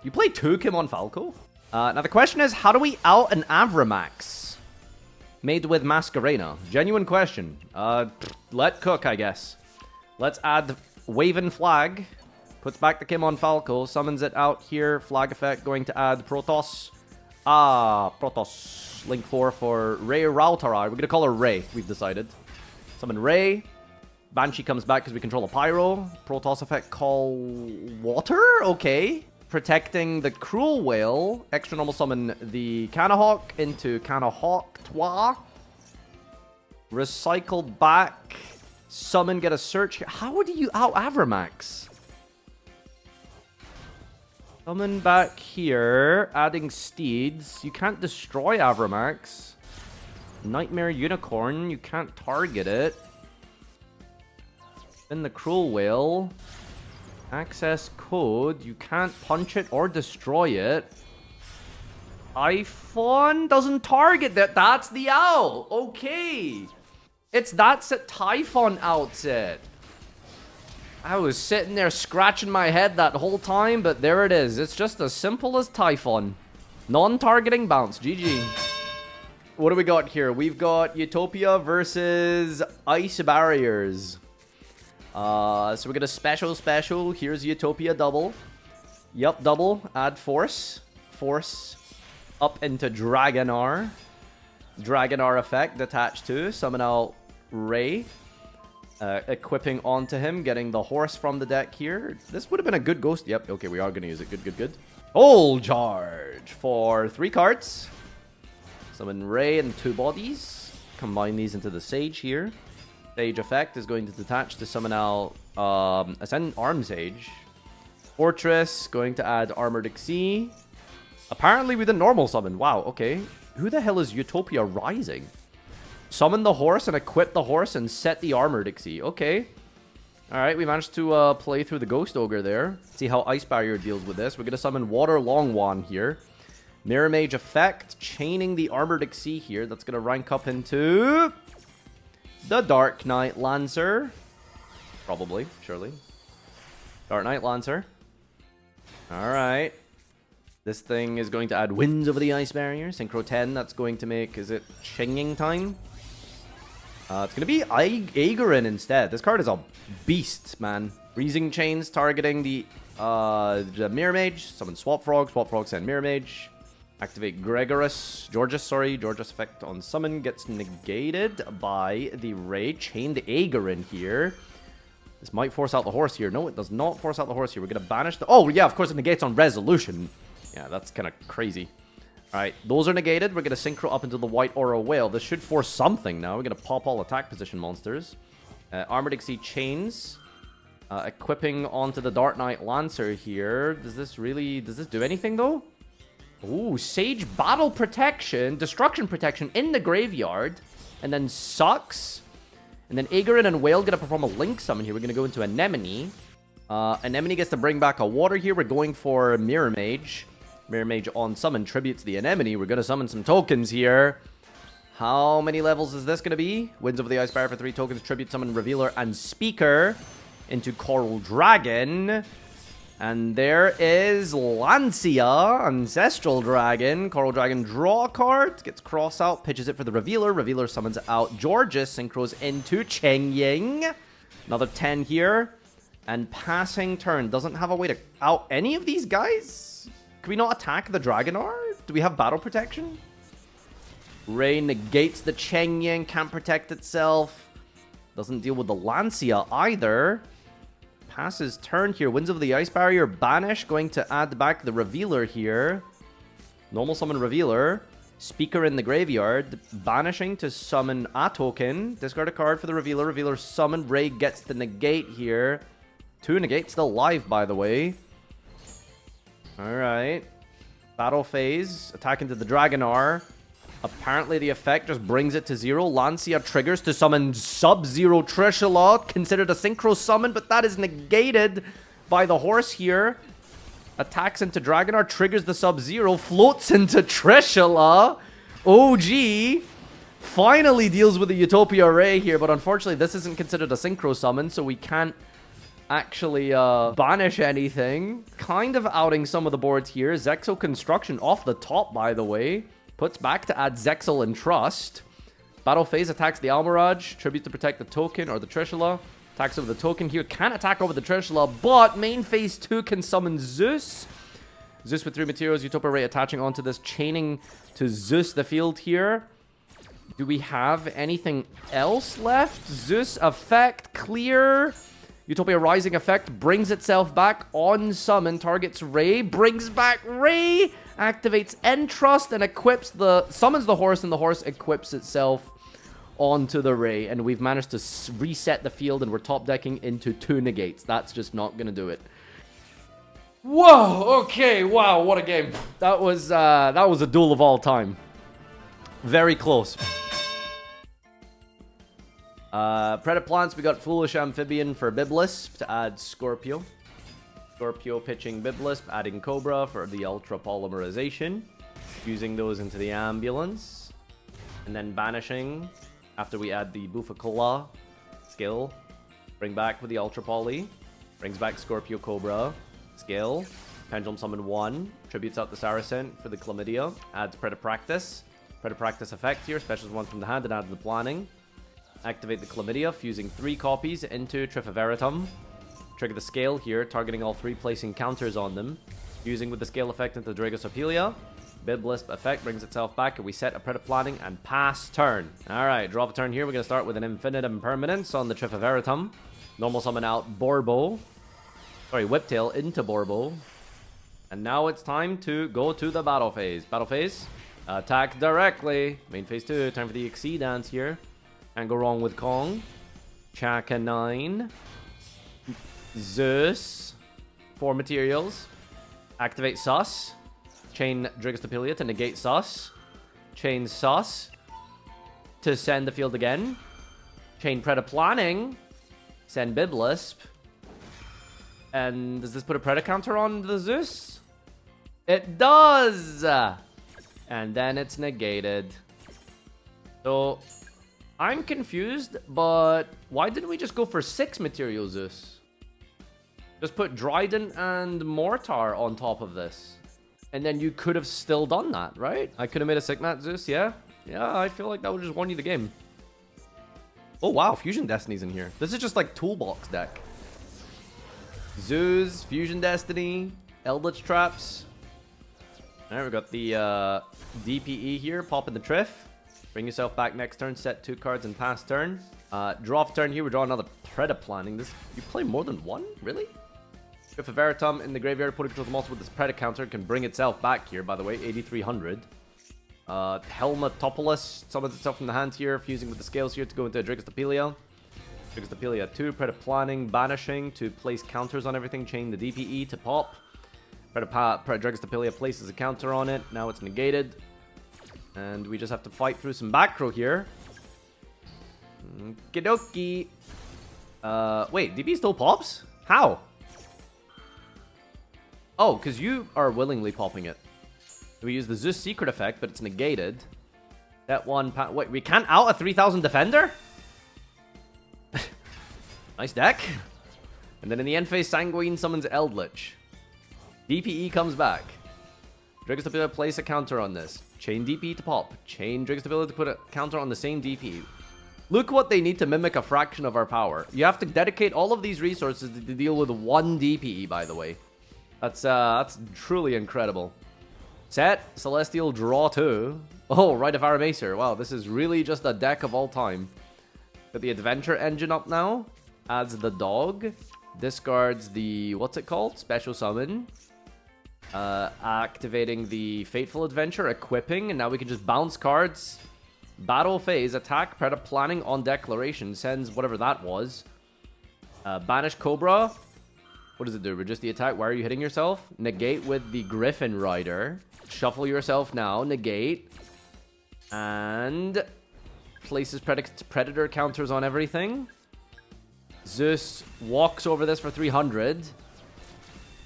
You play 2 Kimon Falco? Now the question is, how do we out an Avramax? Made with Masquerena. Genuine question. Let cook, I guess. Let's add Waven Flag. Puts back the Kimon Falco. Summons it out here. Flag effect going to add Protoss. Protoss. Link 4 for Ray Rautara. We're going to call her Ray, we've decided. Summon Ray. Banshee comes back because we control a Pyro. Protoss effect call Water? Okay. Protecting the Cruel Whale. Extra normal summon the Kanahawk into Kanahawk Twa. Recycle back. Summon, get a search. How would you out Avramax? Summon back here. Adding Steeds. You can't destroy Avramax. Nightmare Unicorn. You can't target it. Then the Cruel Whale. Access code. You can't punch it or destroy it. Typhon doesn't target that. That's the out. Okay. That's it. Typhon outs it. I was sitting there scratching my head that whole time, but there it is. It's just as simple as Typhon. Non-targeting bounce. GG. What do we got here? We've got Utopia versus Ice Barriers. So we get a special. Here's Utopia double. Yup, double. Add Force. Force up into Dragonar. Dragonar effect attached to. Summon out Ray. Equipping onto him. Getting the horse from the deck here. This would have been a good ghost. Yep, okay, we are going to use it. Good. Whole charge for 3 cards. Summon Ray and 2 bodies. Combine these into the Sage here. Sage effect is going to detach to summon out Ascend Arm Sage. Fortress, going to add Armored Exceed. Apparently with a normal summon. Wow, okay. Who the hell is Utopia Rising? Summon the horse and equip the horse and set the Armored Exceed. Okay. Alright, we managed to play through the Ghost Ogre there. See how Ice Barrier deals with this. We're going to summon Water Longwan here. Mirror Mage effect, chaining the Armored Exceed here. That's going to rank up into the Dark Knight Lancer. Probably, surely. Dark Knight Lancer. Alright. This thing is going to add Winds over the Ice Barrier. Synchro 10, that's going to make, is it Chinging time? It's going to be Aegorin instead. This card is a beast, man. Freezing Chains targeting the Mirror Mage. Summon Swap Frog. Swap Frog send Mirror Mage. Activate Georges effect on summon gets negated by the Ray. Chained Aegorin here. This might force out the horse here. No, it does not force out the horse here. We're going to banish the... Oh, yeah, of course it negates on resolution. Yeah, that's kind of crazy. Alright, those are negated. We're going to synchro up into the White Aura Whale. This should force something now. We're going to pop all attack position monsters. Armored Exceed Chains. Equipping onto the Dark Knight Lancer here. Does this do anything, though? Ooh, Sage Battle Protection. Destruction Protection in the graveyard. And then Sucks. And then Aegorin and Whale going to perform a Link Summon here. We're going to go into Anemone. Anemone gets to bring back a water here. We're going for Mirror Mage. Mirror Mage on summon tributes the Anemone. We're going to summon some tokens here. How many levels is this going to be? Winds over the Ice Barrier for 3 tokens. Tribute summon Revealer and Speaker into Coral Dragon. And there is Lancia, Ancestral Dragon. Coral Dragon draw a card. Gets cross out. Pitches it for the Revealer. Revealer summons out Georges. Synchros into Cheng Ying. Another 10 here. And passing turn. Doesn't have a way to out any of these guys? Can we not attack the Dragonar? Do we have battle protection? Ray negates the Cheng Ying. Can't protect itself. Doesn't deal with the Lancia either. Passes turn here. Winds over the Ice Barrier. Banish. Going to add back the Revealer here. Normal summon Revealer. Speaker in the graveyard. Banishing to summon a token. Discard a card for the Revealer. Revealer summon. Ray gets the negate here. 2 negate. Still live, by the way. Alright. Battle phase. Attack into the Dragonar. Apparently the effect just brings it to 0. Lancia triggers to summon Sub-Zero Trishula. Considered a synchro summon, but that is negated by the horse here. Attacks into Dragonar, triggers the Sub-Zero, floats into Trishula. OG finally deals with the Utopia array here, but unfortunately this isn't considered a synchro summon, so we can't actually banish anything. Kind of outing some of the boards here. Zexal Construction off the top, by the way. Puts back to add Zexal and Trust. Battle phase attacks the Almirage. Tribute to protect the token or the Trishula. Attacks over the token here. Can't attack over the Trishula, but main phase 2 can summon Zeus. Zeus with 3 materials. Utopia Ray attaching onto this. Chaining to Zeus the field here. Do we have anything else left? Zeus effect. Clear. Utopia Rising effect brings itself back on summon. Targets Ray. Brings back Ray. Activates Entrust and equips summons the horse, and the horse equips itself onto the Ray. And we've managed to reset the field, and we're top decking into 2 negates. That's just not gonna do it. Whoa, okay, wow, what a game. That was a duel of all time. Very close. Predaplants, we got Foolish Amphibian for Biblisp to add Scorpio. Scorpio pitching Biblisp, adding Cobra for the Ultra Polymerization. Using those into the Ambulance. And then banishing after we add the Buffacola skill. Bring back with the Ultra Poly. Brings back Scorpio Cobra skill. Pendulum Summon 1. Tributes out the Saracen for the Chlamydia. Adds Predapractice. Predapractice effect here. Specials 1 from the hand and adds the Planning. Activate the Chlamydia, fusing 3 copies into Trifaveritum. Trigger the Scale here, targeting all 3, placing counters on them. Using with the Scale effect into Dragosopelia. Biblisp effect brings itself back, and we set a Predaplanting and pass turn. Alright, draw a turn here. We're going to start with an Infinitum Permanence on the Trifaveritum. Normal summon out Borbo. Sorry, Whiptail into Borbo. And now it's time to go to the battle phase. Battle phase. Attack directly. Main phase 2. Time for the Exceedance here. Can't go wrong with Kong. Chaka 9. Zeus. 4 materials. Activate Sus. Chain Dragostopelia to negate Sus. Chain Sus. To send the field again. Chain Predaplanning. Send Biblisp. And does this put a Preda counter on the Zeus? It does! And then it's negated. So I'm confused, but why didn't we just go for 6 material Zeus? Just put Dryden and Mortar on top of this. And then you could have still done that, right? I could have made a Sigmat Zeus, yeah? Yeah, I feel like that would just won you the game. Oh wow, Fusion Destiny's in here. This is just like toolbox deck. Zeus, Fusion Destiny, Eldlich Traps. Alright, we got the DPE here, pop in the Triff. Bring yourself back next turn, set 2 cards and pass turn. Draw off turn here, we draw another Predaplanting. This, you play more than 1? Really? If a Veritum in the graveyard, put it controls also with this Preda counter, can bring itself back here, by the way, 8,300. Helmatopolis summons itself from the hand here, fusing with the scales here to go into Dragostopelia. Dragostopelia 2, Predaplanning, banishing to place counters on everything, chain the DPE to pop. Dragostopelia places a counter on it, now it's negated. And we just have to fight through some back row here. Okie dokie. Wait, DP still pops? How? Oh, because you are willingly popping it. We use the Zeus secret effect, but it's negated. That one... Wait, we can't out a 3000 defender? Nice deck. And then in the end phase, Sanguine summons Eldlich. DPE comes back. Dragostopelia place a counter on this. Chain DPE to pop. Chain Dragostopelia to put a counter on the same DPE. Look what they need to mimic a fraction of our power. You have to dedicate all of these resources to deal with 1 DPE, by the way. That's truly incredible. Set, Celestial, draw 2. Oh, Rite of Aramacer. Wow, this is really just a deck of all time. Got the Adventure Engine up now. Adds the dog. Discards the, what's it called? Special Summon. Activating the Fateful Adventure, equipping, and now we can just bounce cards. Battle phase, attack, Predaplanning on declaration. Sends whatever that was. Banish Cobra. What does it do? Reduce the attack. Why are you hitting yourself? Negate with the Griffin Rider. shuffle yourself now. Negate. And places predator counters on everything. Zeus walks over this for 300.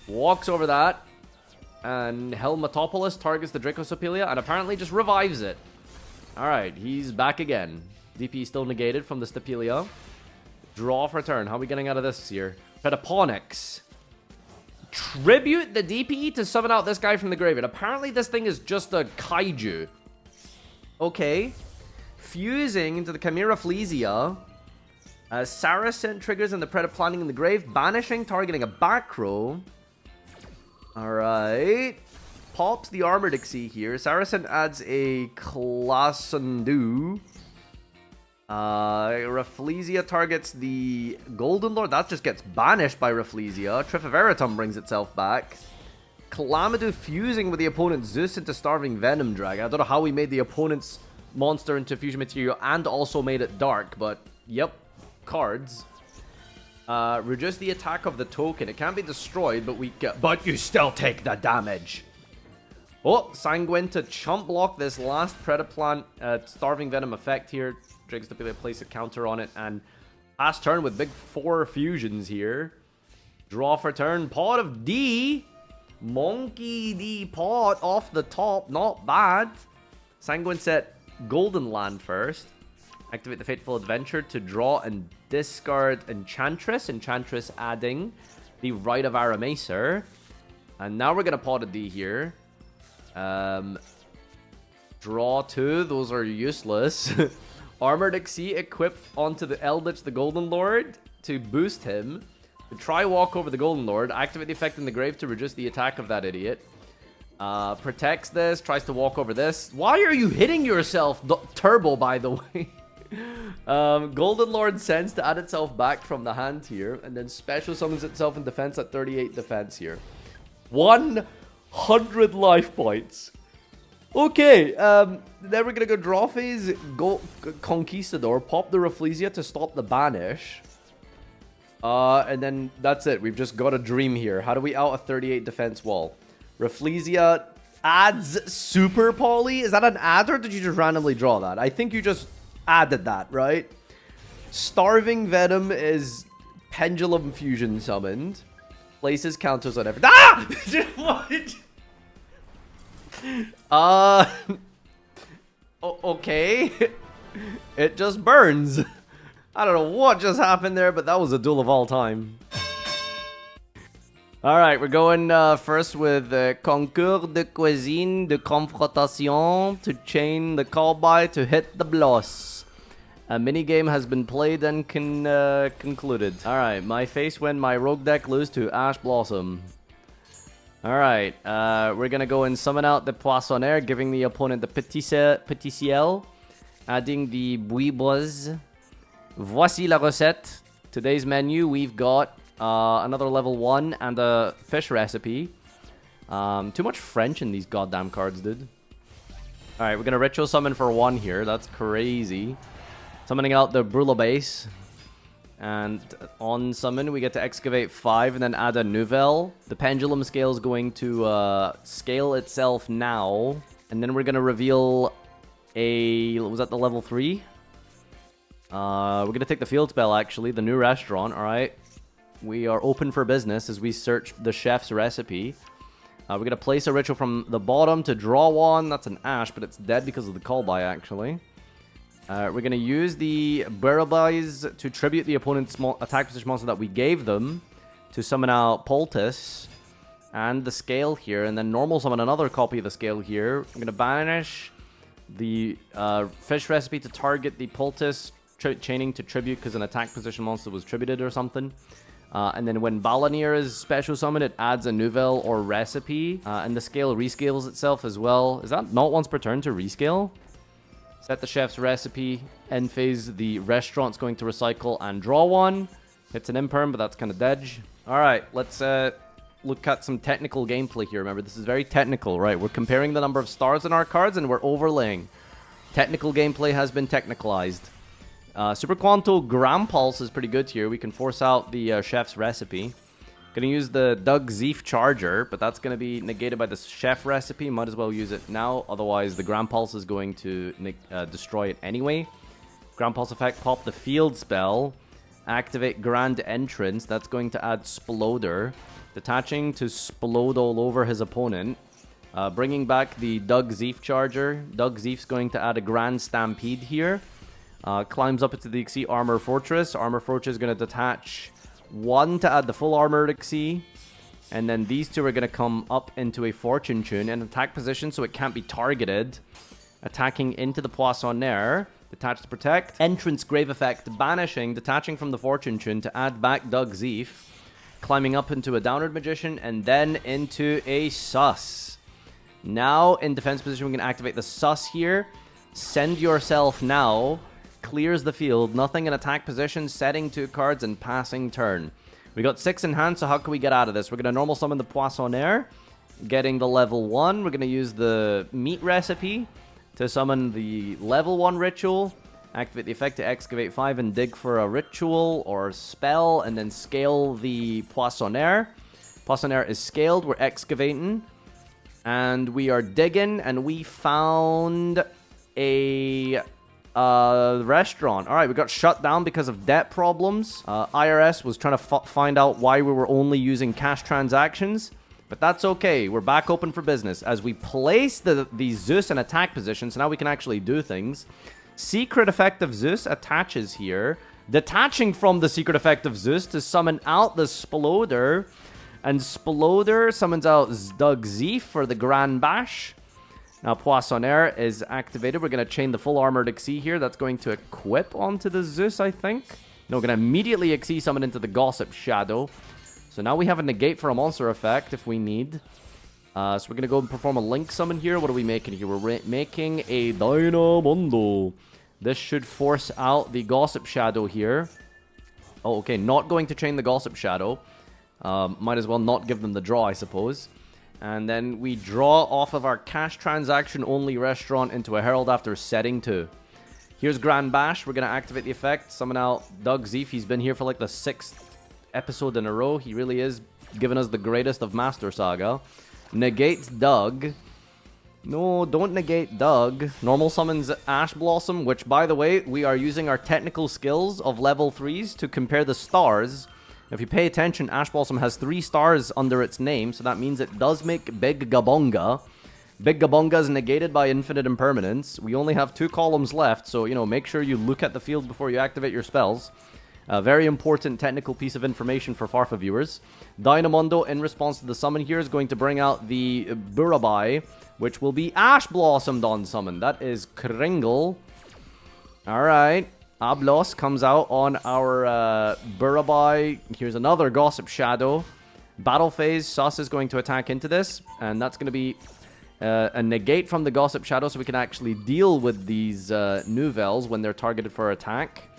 Walks over that. And Helmetopolis targets the Dracosopelia and apparently just revives it. Alright, he's back again. DP still negated from the Stapelia. Draw for turn. How are we getting out of this here? Pedaponics. Tribute the DP to summon out this guy from the graveyard. Apparently this thing is just a kaiju. Okay. Fusing into the Chimera Flesia. Saracen triggers in the Predaplanting in the grave. Banishing, targeting a back row. Alright. Pops the Armored Exceed here. Saracen adds a Classandu. Rafflesia targets the Golden Lord. That just gets banished by Rafflesia. Trifaveritum brings itself back. Calamity fusing with the opponent's Zeus into Starving Venom Dragon. I don't know how he made the opponent's monster into fusion material and also made it dark, but yep. Cards. Reduce the attack of the token. It can't be destroyed, but you still take the damage. Oh, Sanguine to chump block this last Predaplant Starving Venom effect here. Triggers to place a counter on it and pass turn with big 4 fusions here. Draw for turn. Pot of D. Monkey D pot off the top. Not bad. Sanguine set Golden Land first. Activate the Fateful Adventure to draw and discard Enchantress. Enchantress adding the Rite of Aramacer. And now we're going to pot a D here. Draw 2. Those are useless. Armored Exceed equipped onto the Eldlich, the Golden Lord, to boost him. To try walk over the Golden Lord. Activate the effect in the grave to reduce the attack of that idiot. Protects this. Tries to walk over this. Why are you hitting yourself? Turbo, by the way. Golden Lord sends to add itself back from the hand here. And then special summons itself in defense at 38 defense here. 100 life points. Okay, then we're gonna go draw phase, go Conquistador, pop the Rafflesia to stop the banish. And then that's it. We've just got a dream here. How do we out a 38 defense wall? Rafflesia adds Super Poly. Is that an add or did you just randomly draw that? I think you just added that, right? Starving Venom is Pendulum Fusion summoned. Places counters on everything. Ah! What? Okay. It just burns. I don't know what just happened there, but that was a duel of all time. Alright, we're going first with Concours de Cuisine de Confrontation to chain the call-by to hit the bloss. A minigame has been played and concluded. Alright, my face when my rogue deck lose to Ash Blossom. Alright, we're gonna go and summon out the Poissonnaire, giving the opponent the Petit Ciel, adding the Buibois. Voici la recette. Today's menu, we've got another level 1 and a fish recipe. Too much French in these goddamn cards, dude. Alright, we're gonna Ritual Summon for 1 here. That's crazy. Summoning out the Brulabase. And on summon, we get to excavate 5 and then add a Nouvelle. The pendulum scale is going to scale itself now. And then we're going to reveal a... Was that the level 3? We're going to take the field spell, actually. The new restaurant, alright. We are open for business as we search the chef's recipe. We're going to place a ritual from the bottom to draw 1. That's an Ash, but it's dead because of the call-by, actually. We're going to use the Burrows to tribute the opponent's attack position monster that we gave them to summon out Poultice and the scale here, and then normal summon another copy of the scale here. I'm going to banish the fish recipe to target the Poultice, chaining to tribute because an attack position monster was tributed or something. And then when Balanier is special summoned, it adds a Nouvelle or recipe, and the scale rescales itself as well. Is that not once per turn to rescale? Set the chef's recipe. End phase, the restaurant's going to recycle and draw 1. It's an imperm, but that's kind of dead. Alright, let's look at some technical gameplay here. Remember, this is very technical, right? We're comparing the number of stars in our cards, and we're overlaying. Technical gameplay has been technicalized. Super Quanto Gram Pulse is pretty good here. We can force out the chef's recipe. Gonna use the Doug Zeef Charger, but that's gonna be negated by the Chef recipe. Might as well use it now, otherwise the Grand Pulse is going to destroy it anyway. Grand Pulse effect, pop the field spell. Activate Grand Entrance, that's going to add Sploder. Detaching to Splode all over his opponent. Bringing back the Doug Zeef Charger. Doug Zeef's going to add a Grand Stampede here. Climbs up into the Xyz Armor Fortress. Armor Fortress is going to detach 1 to add the full Armored Xyz. And then these two are going to come up into a Fortune Tune in attack position so it can't be targeted. Attacking into the Poissonnaire. Detach to protect. Entrance Grave Effect. Banishing. Detaching from the Fortune Tune to add back Doug Zeef. Climbing up into a Downward Magician. And then into a Sus. Now in defense position we can activate the Sus here. Send Yourself now. Clears the field. Nothing in attack position. Setting 2 cards and passing turn. We got 6 in hand, so how can we get out of this? We're going to normal summon the Poissonnaire. Getting the level 1. We're going to use the meat recipe to summon the level 1 ritual. Activate the effect to excavate 5 and dig for a ritual or spell. And then scale the Poissonnaire. Poissonnaire is scaled. We're excavating. And we are digging. And we found a restaurant. All right, we got shut down because of debt problems. IRS was trying to find out why we were only using cash transactions, but that's okay. We're back open for business as we place the Zeus in attack position, so now we can actually do things. Secret effect of Zeus attaches here, detaching from the secret effect of Zeus to summon out the Sploder, and Sploder summons out Doug Zeef for the Grand Bash. Now, Poissonnaire is activated. We're going to chain the full Armored Xyz here. That's going to equip onto the Zeus, I think. No, we're going to immediately Xyz summon into the Gossip Shadow. So now we have a negate for a monster effect if we need. So we're going to go and perform a Link summon here. What are we making here? We're making a Dynamondo. This should force out the Gossip Shadow here. Oh, okay. Not going to chain the Gossip Shadow. Might as well not give them the draw, I suppose. And then we draw off of our cash transaction only restaurant into a Herald after setting 2. Here's Grand Bash. We're going to activate the effect. Summon out Doug Zeef. He's been here for like the 6th episode in a row. He really is giving us the greatest of Master Saga. Negates Doug. No, don't negate Doug. Normal summons Ash Blossom, which, by the way, we are using our technical skills of level 3s to compare the stars. If you pay attention, Ash Blossom has 3 stars under its name, so that means it does make Big Gabonga. Big Gabonga is negated by Infinite Impermanence. We only have 2 columns left, so, you know, make sure you look at the field before you activate your spells. A very important technical piece of information for Farfa viewers. Dynamondo, in response to the summon here, is going to bring out the Burabai, which will be Ash Blossomed on summon. That is Kringle. Alright. Ablos comes out on our Burabai. Here's another Gossip Shadow. Battle phase. Sus is going to attack into this. And that's going to be a negate from the Gossip Shadow so we can actually deal with these Nouvelles when they're targeted for attack.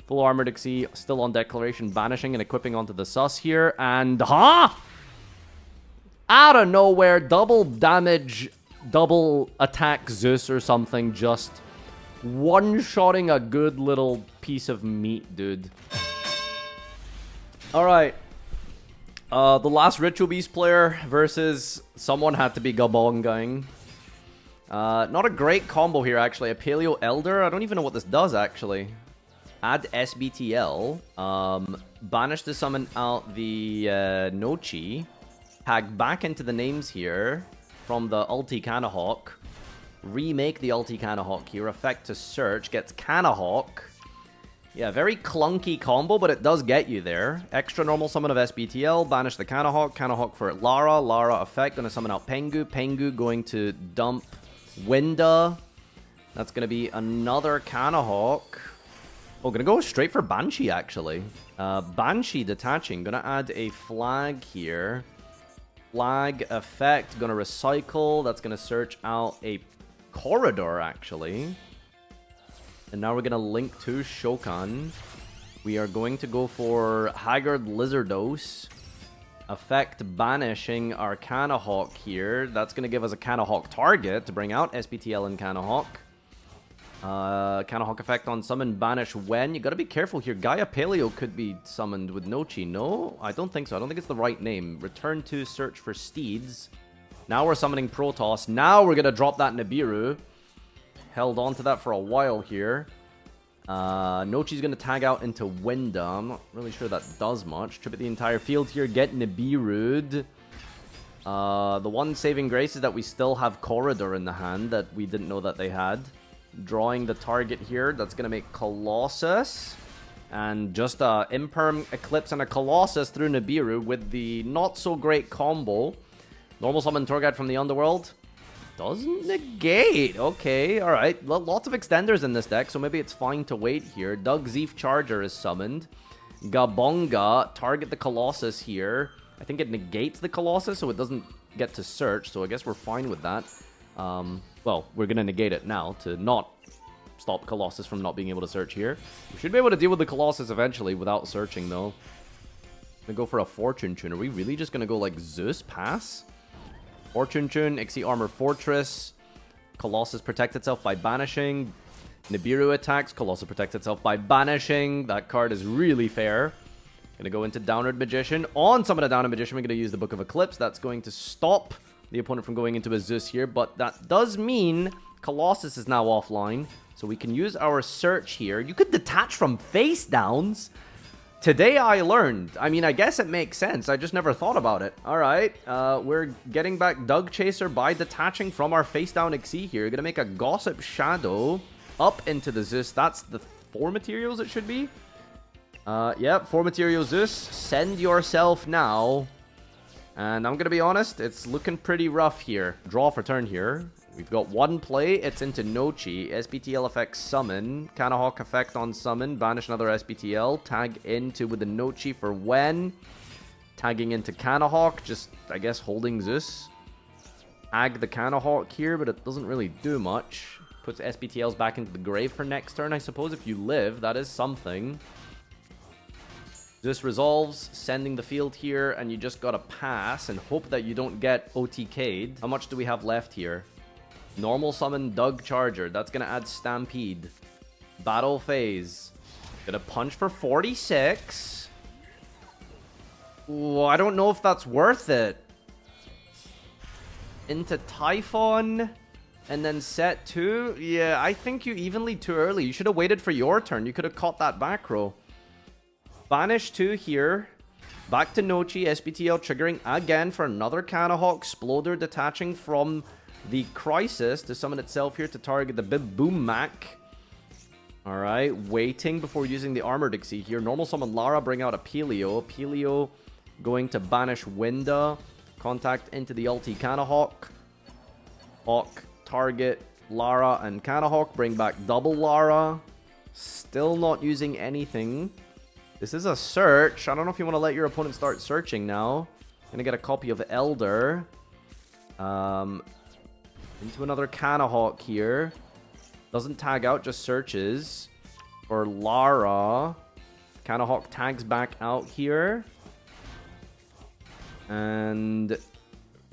Full Armored Xyz still on Declaration. Banishing and equipping onto the Sus here. And out of nowhere, double damage, double attack Zeus or something just... one-shotting a good little piece of meat, dude. Alright. The last Ritual Beast player versus someone had to be Gabongang. Not a great combo here, actually. A Paleo Elder. I don't even know what this does, actually. Add SBTL. Banish to summon out the Nochi. Tag back into the names here from the Ulti Canahawk. Remake the Ulti Canahawk here. Effect to search. Gets Canahawk. Yeah, very clunky combo, but it does get you there. Extra normal summon of SBTL. Banish the Canahawk. Canahawk for Lara. Lara effect. Gonna summon out Pengu. Pengu going to dump Winda. That's gonna be another Canahawk. Oh, gonna go straight for Banshee, actually. Banshee detaching. Gonna add a flag here. Flag effect. Gonna recycle. That's gonna search out a Corridor, actually. And now we're going to link to Shokan. We are going to go for Haggard Lizardos. Effect banishing our Canahawk here. That's going to give us a Canahawk target to bring out SBTL and Canahawk. Canahawk effect on summon, banish when. You gotta be careful here. Gaia Paleo could be summoned with Nochi. No, I don't think so. I don't think it's the right name. Return to search for steeds. Now we're summoning Protoss. Now we're gonna drop that Nibiru. Held on to that for a while here. Nochi's gonna tag out into Winda. I'm not really sure that does much. Tribute the entire field here. Get Nibiru'd. The one saving grace is that we still have Corridor in the hand that we didn't know that they had. Drawing the target here. That's going to make Colossus. And just a Imperm Eclipse and a Colossus through Nibiru with the not-so-great combo. Normal summon Tour Guide from the Underworld. Doesn't negate. Okay, alright. Lots of extenders in this deck, so maybe it's fine to wait here. Doug Zeef Charger is summoned. Gabonga. Target the Colossus here. I think it negates the Colossus, so it doesn't get to search, so I guess we're fine with that. Well, we're going to negate it now to not stop Colossus from not being able to search here. We should be able to deal with the Colossus eventually without searching, though. I'm going to go for a Fortune Tune. Are we really just going to go like Zeus pass? Fortune Tune, Ixie Armor Fortress. Colossus protects itself by banishing. Nibiru attacks. Colossus protects itself by banishing. That card is really fair. Gonna go into Downward Magician. On Summon a Downward Magician, we're gonna use the Book of Eclipse. That's going to stop the opponent from going into a Zeus here, but that does mean Colossus is now offline, so we can use our search here. You could detach from face downs. Today I learned. I mean, I guess it makes sense. I just never thought about it. All right, we're getting back Doug Chaser by detaching from our face down Xyz here. Gonna make a Gossip Shadow up into the Zeus. That's the 4 materials it should be. Yep, 4 materials Zeus. Send yourself now. And I'm going to be honest, it's looking pretty rough here. Draw for turn here. We've got one play. It's into Nochi. SBTL effect summon. Canahawk effect on summon. Banish another SBTL. Tag into with the Nochi for when. Tagging into Canahawk. Just, I guess, holding Zeus. Ag the Canahawk here, but it doesn't really do much. Puts SBTLs back into the grave for next turn, I suppose. If you live, that is something. This resolves, sending the field here, and you just gotta pass and hope that you don't get OTK'd. How much do we have left here? Normal summon Doug Charger. That's gonna add Stampede. Battle phase. Gonna punch for 46. Ooh, I don't know if that's worth it. Into Typhon. And then set 2. Yeah, I think you evenly too early. You should have waited for your turn. You could have caught that back row. Banish 2 here. Back to Nochi. SBTL triggering again for another Canahawk Exploder detaching from the Crisis to summon itself here to target the Bib Boom Mac. Alright, waiting before using the Armored Xyz here. Normal summon Lara, bring out a Pelio. Pelio going to banish Winda. Contact into the ulti Canahawk. Hawk, target Lara and Canahawk. Bring back double Lara. Still not using anything. This is a search. I don't know if you want to let your opponent start searching now. Gonna get a copy of Elder. Into another Canahawk here. Doesn't tag out, just searches. For Lara. Canahawk tags back out here. And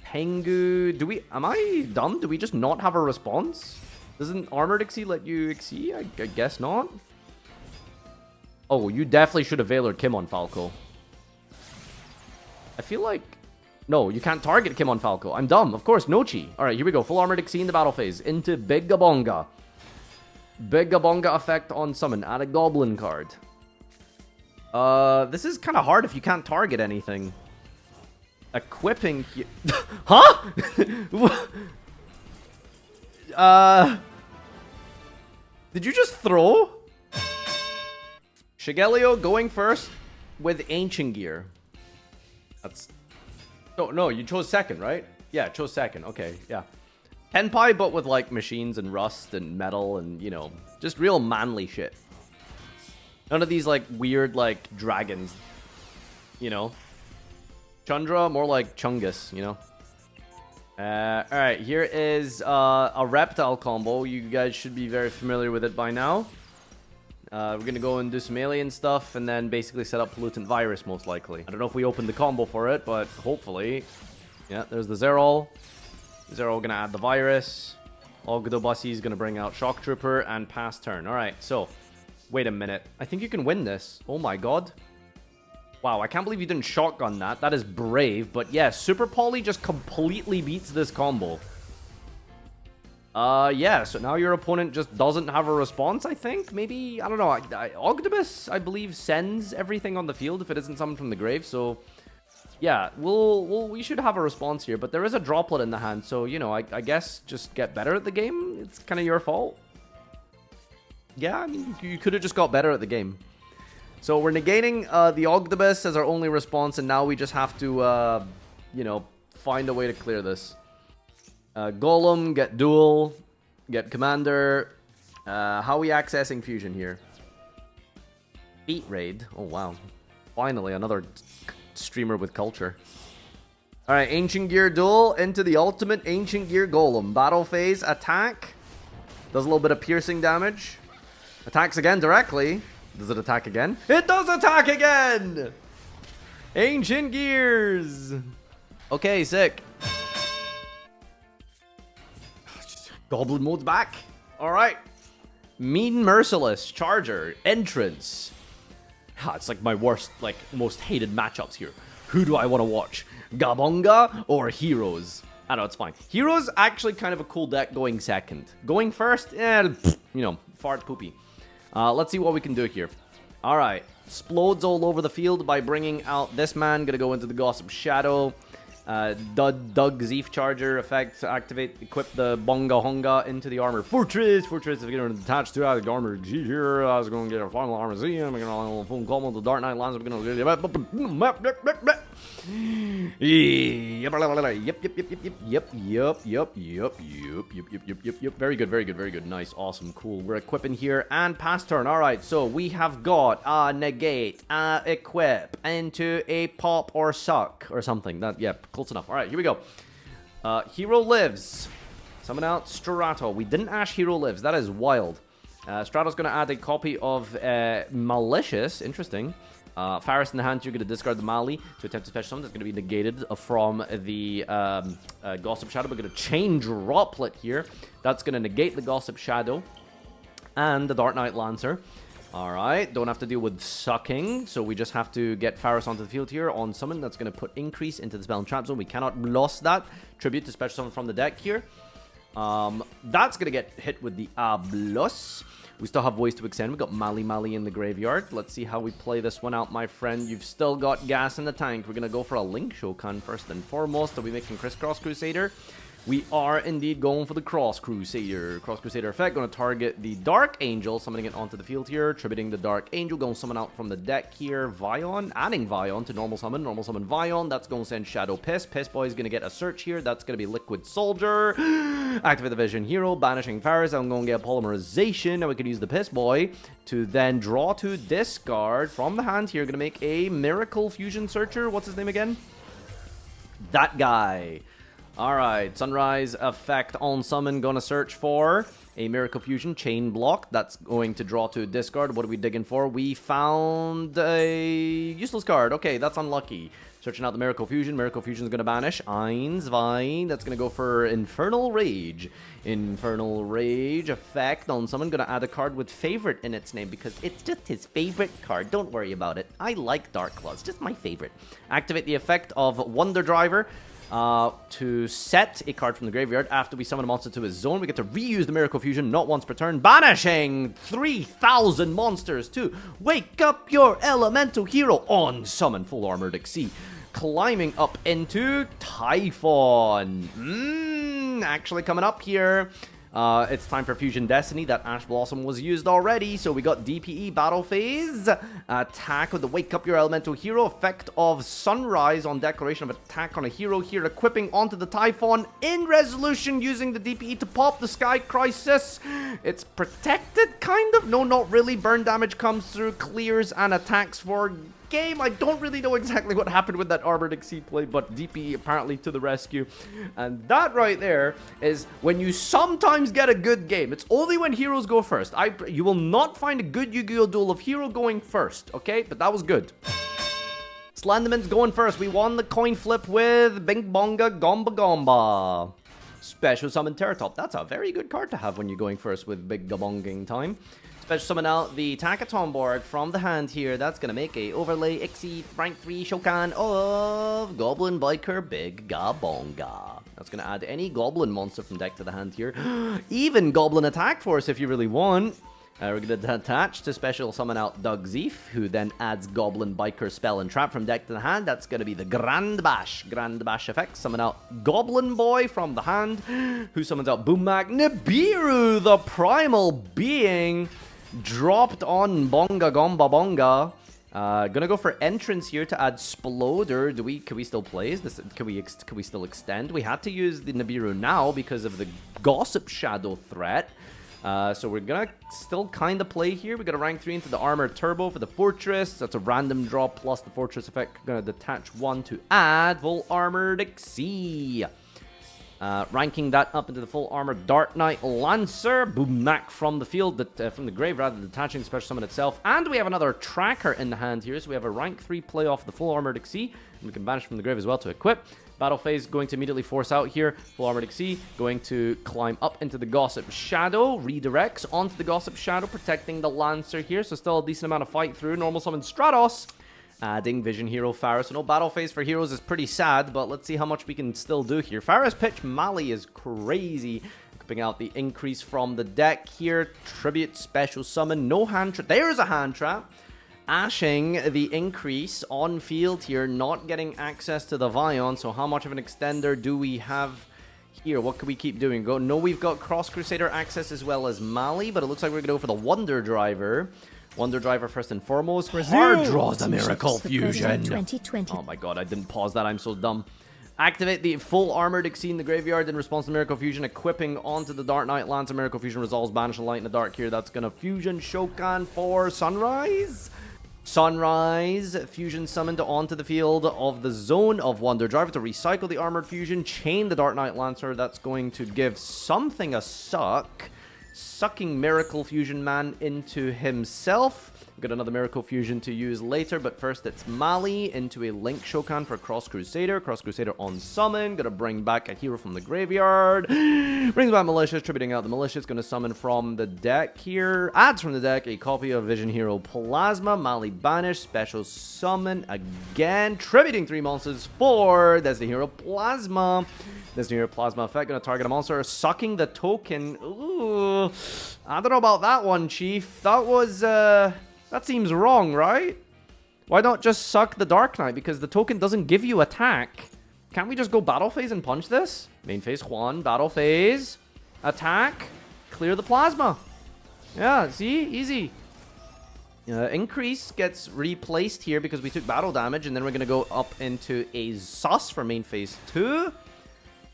Pengu. Am I dumb? Do we just not have a response? Doesn't Armored Xyz let you Xyz? I guess not. Oh, you definitely should have Veiler Kim on Falco. I feel like... No, you can't target Kim on Falco. I'm dumb. Of course, Nochi. Alright, here we go. Full Armored Xyz in the battle phase. Into Big Gabonga. Big Gabonga effect on summon. Add a Goblin card. This is kind of hard if you can't target anything. Equipping... Huh? Did you just throw? Shigelio going first with Ancient Gear. That's... No, you chose second, right? Yeah, chose second. Okay, yeah. Tenpai, but with, like, machines and rust and metal and, you know, just real manly shit. None of these, like, weird, like, dragons. You know? Chandra, more like Chungus, you know? Alright, here is a Reptile combo. You guys should be very familiar with it by now. We're gonna go and do some alien stuff and then basically set up Pollutant Virus, most likely. I don't know if we opened the combo for it, but hopefully. Yeah, there's the Zerol. Zerol gonna add the virus. Ogdobusy is going to bring out Shock Trooper and pass turn. Alright, so, wait a minute. I think you can win this. Oh my god. Wow, I can't believe you didn't shotgun that. That is brave. But yeah, Super Poly just completely beats this combo. Yeah, so now your opponent just doesn't have a response, I think. Maybe, I don't know. Ogdobus, I believe, sends everything on the field if it isn't summoned from the grave. So, yeah, we should have a response here. But there is a droplet in the hand. So, you know, I guess just get better at the game. It's kind of your fault. Yeah, I mean, you could have just got better at the game. So we're negating the Ogdobus as our only response, and now we just have to, you know, find a way to clear this. Golem, get Duel, get Commander. How are we accessing Fusion here? Beat Raid. Oh, wow. Finally, another streamer with culture. Alright, Ancient Gear Duel into the ultimate Ancient Gear Golem. Battle phase, attack. Does a little bit of piercing damage. Attacks again directly. Does it attack again? It does attack again! Ancient Gears! Okay, sick. Goblin mode's back. Alright. Mean Merciless, Charger, Entrance. It's like my worst, like, most hated matchups here. Who do I want to watch? Gabonga or Heroes? I know, it's fine. Heroes, actually kind of a cool deck going second. Going first, you know, fart poopy. Let's see what we can do here. Alright. Explodes all over the field by bringing out this man. Gonna go into the Gossip Shadow. Doug Zeef Charger effect. Activate, equip the Bonga Honga into the Armor Fortress. Fortress is going to attach to the Armor G here. I was going to get a final Armor Z. I'm going to phone call the Dark Knight Lands. I'm going to Yep. Very good. Nice, awesome, cool. We're equipping here and pass turn. All right, so we have got negate, equip into a pop or suck or something. That, yeah, close enough. All right, here we go. Hero lives. Summon out Strato. We didn't Ash Hero lives. That is wild. Strato's going to add a copy of Malicious. Interesting. Faris in the hand, you're going to discard the Mali to attempt to special summon. That's going to be negated from the Gossip Shadow. We're going to chain Droplet here. That's going to negate the Gossip Shadow and the Dark Knight Lancer. Alright, don't have to deal with sucking, so we just have to get Faris onto the field here on summon. That's going to put increase into the spell and trap zone. We cannot loss that. Tribute to special summon from the deck here. That's going to get hit with the Ablos. We still have ways to extend. We got Mali in the graveyard. Let's see how we play this one out, my friend. You've still got gas in the tank. We're going to go for a Link Shokan first and foremost. Are we making Crisscross Crusader? We are indeed going for the Cross Crusader. Cross Crusader effect. Going to target the Dark Angel. Summoning it onto the field here. Tributing the Dark Angel. Going to summon out from the deck here. Vion. Adding Vion to normal summon. Normal summon Vion. That's going to send Shadow Piss. Piss Boy is going to get a search here. That's going to be Liquid Soldier. Activate the Vision Hero. Banishing Faris. I'm going to get Polymerization. Now we can use the Piss Boy to then draw to discard from the hand here. Going to make a Miracle Fusion Searcher. What's his name again? That guy. Alright, Sunrise effect on summon, gonna search for a Miracle Fusion Chain Block. That's going to draw to discard. What are we digging for? We found a useless card. Okay, that's unlucky. Searching out the Miracle Fusion. Miracle Fusion's gonna banish Ein's Vine. That's gonna go for Infernal Rage. Infernal Rage effect on summon. Gonna add a card with favorite in its name because it's just his favorite card. Don't worry about it. I like Dark Claws. Just my favorite. Activate the effect of Wonder Driver. To set a card from the graveyard after we summon a monster to his zone. We get to reuse the Miracle Fusion not once per turn, banishing 3,000 monsters to wake up your elemental hero on summon full armored Exceed. Climbing up into Typhon. Actually coming up here. It's time for Fusion Destiny. That Ash Blossom was used already, so we got DPE Battle Phase. Attack with the Wake Up Your Elemental Hero. Effect of Sunrise on declaration of attack on a hero here. Equipping onto the Typhon in resolution using the DPE to pop the Sky Crisis. It's protected, kind of. No, not really. Burn damage comes through, clears, and attacks for game. I don't really know exactly what happened with that Armored Exceed play, but DP apparently to the rescue. And that right there is when you sometimes get a good game. It's only when heroes go first. You will not find a good Yu-Gi-Oh! Duel of hero going first, okay? But that was good. Slenderman's going first. We won the coin flip with Bing Bonga Gomba Gomba. Special Summon Terratop. That's a very good card to have when you're going first with big gabonging time. Special Summon out the Takaton board from the hand here. That's going to make a overlay Ixie rank 3 Shokan of Goblin Biker Big Gabonga. That's going to add any Goblin monster from deck to the hand here. Even Goblin Attack Force if you really want. We're going to attach to Special Summon out Doug Zeef, who then adds Goblin Biker Spell and Trap from deck to the hand. That's going to be the Grand Bash effect. Summon out Goblin Boy from the hand, who summons out Boommak. Nibiru, the Primal Being, dropped on Bonga Gomba Bonga. Gonna go for entrance here to add Sploder. Can we still play? Is this, can we still extend? We had to use the Nibiru now because of the Gossip Shadow threat. So we're gonna still kind of play here. We got a rank 3 into the Armor Turbo for the Fortress. That's a random draw plus the Fortress effect. Gonna detach 1 to add Full Armored Xyz. Ranking that up into the Full Armor Dark Knight Lancer. Boommak from the field, from the grave rather, detaching the Special Summon itself. And we have another tracker in the hand here. So we have a rank 3 play off the Full Armored Xyz. And we can banish from the grave as well to equip. Battle phase going to immediately force out here. Full Armored Xyz going to climb up into the Gossip Shadow. Redirects onto the Gossip Shadow, protecting the Lancer here. So still a decent amount of fight through. Normal summon Stratos. Adding Vision Hero Farah. So no battle phase for heroes is pretty sad, but let's see how much we can still do here. Farah's pitch Mali is crazy. Equipping out the increase from the deck here. Tribute Special Summon. No hand trap. There's a hand trap. Ashing the increase on field here, not getting access to the Vion. So how much of an extender do we have here? What can we keep doing? No, we've got Cross Crusader access as well as Mali, but it looks like we're going to go for the Wonder Driver. Wonder Driver first and foremost. Hard draws the Miracle Fusion. Oh my god, I didn't pause that. I'm so dumb. Activate the Full Armored Xyz in the graveyard in response to Miracle Fusion. Equipping onto the Dark Knight Lancer. Miracle Fusion resolves, banish a light in the dark here. That's going to Fusion Shokan for Sunrise. Sunrise Fusion summoned onto the field of the zone of Wonder Driver to recycle the Armored Fusion. Chain the Dark Knight Lancer. That's going to give something a suck. Sucking Miracle Fusion Man into himself. We've got another Miracle Fusion to use later, but first it's Mali into a Link Shokan for Cross Crusader. Cross Crusader on summon. Gonna bring back a hero from the graveyard. Brings back Malicious, tributing out the Malicious. Gonna summon from the deck here. Adds from the deck a copy of Vision Hero Plasma. Mali banish. Special summon again. Tributing 3 monsters for Destiny Hero Plasma. Destiny Hero Plasma effect. Gonna target a monster. Sucking the token. Ooh. I don't know about that one, Chief. That was, that seems wrong, right? Why not just suck the Dark Knight? Because the token doesn't give you attack. Can't we just go battle phase and punch this? Main phase, Juan. Battle phase. Attack. Clear the Plasma. Yeah, see? Easy. Increase gets replaced here because we took battle damage. And then we're going to go up into a Sus for main phase 2.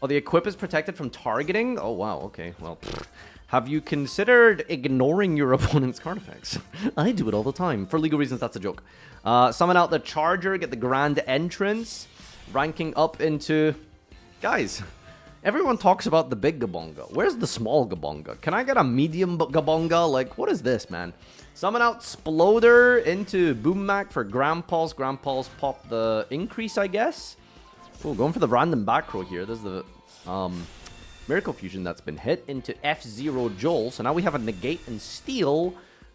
Oh, the equip is protected from targeting? Oh, wow. Okay, well... Have you considered ignoring your opponent's card effects? I do it all the time. For legal reasons, that's a joke. Summon out the Charger, get the Grand Entrance. Ranking up into... Guys, everyone talks about the big Gabonga. Where's the small Gabonga? Can I get a medium Gabonga? Like, what is this, man? Summon out Sploder into Boommak for Grand Pulse. Grand Pulse pop the increase, I guess. Oh, going for the random back row here. This is the... Miracle Fusion that's been hit into F-Zero Joel. So now we have a Negate and Steal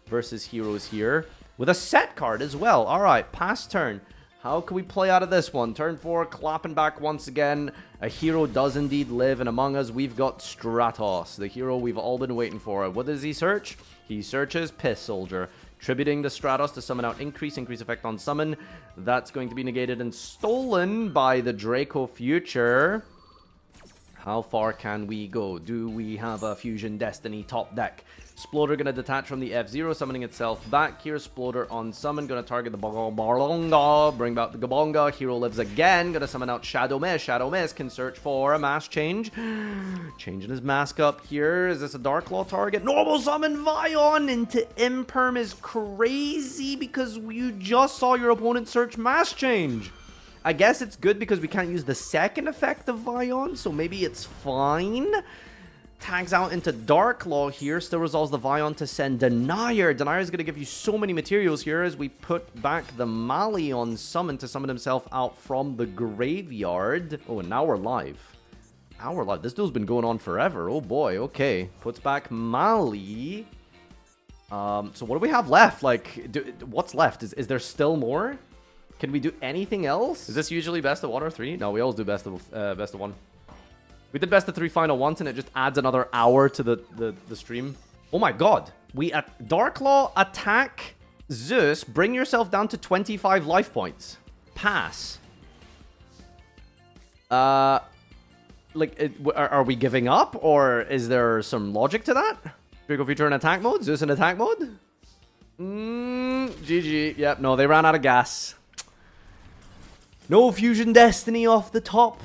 versus heroes here with a set card as well. All right, pass turn. How can we play out of this one? Turn 4, clapping back once again. A hero does indeed live, and among us, we've got Stratos, the hero we've all been waiting for. What does he search? He searches Piss Soldier, tributing the Stratos to summon out increase effect on summon. That's going to be negated and stolen by the Draco Future. How far can we go? Do we have a Fusion Destiny top deck? Sploder gonna detach from the F-Zero, summoning itself back here. Sploder on summon, gonna target the Barlonga, bring back the Gabonga. Hero lives again, gonna summon out Shadow Mist. Shadow Mist can search for a mask change. Changing his mask up here. Is this a Dark Claw target? Normal summon Vion into Imperm is crazy because you just saw your opponent search mask change. I guess it's good because we can't use the second effect of Vion, so maybe it's fine. Tags out into Dark Law here, still resolves the Vion to send Denier. Denier is going to give you so many materials here as we put back the Mali on summon to summon himself out from the graveyard. Oh, and now we're live. Hour left. This duel's been going on forever. Oh boy, okay. Puts back Mali. So what do we have left? Like, what's left? Is there still more? Can we do anything else? Is this usually best of 1 or 3? No, we always do best of 1. We did best of 3 final once, and it just adds another hour to the stream. Oh my god. We at Darklaw attack Zeus. Bring yourself down to 25 life points. Pass. Like, are we giving up, or is there some logic to that? Draco Future in attack mode? Zeus in attack mode? GG. Yep, no, they ran out of gas. No Fusion Destiny off the top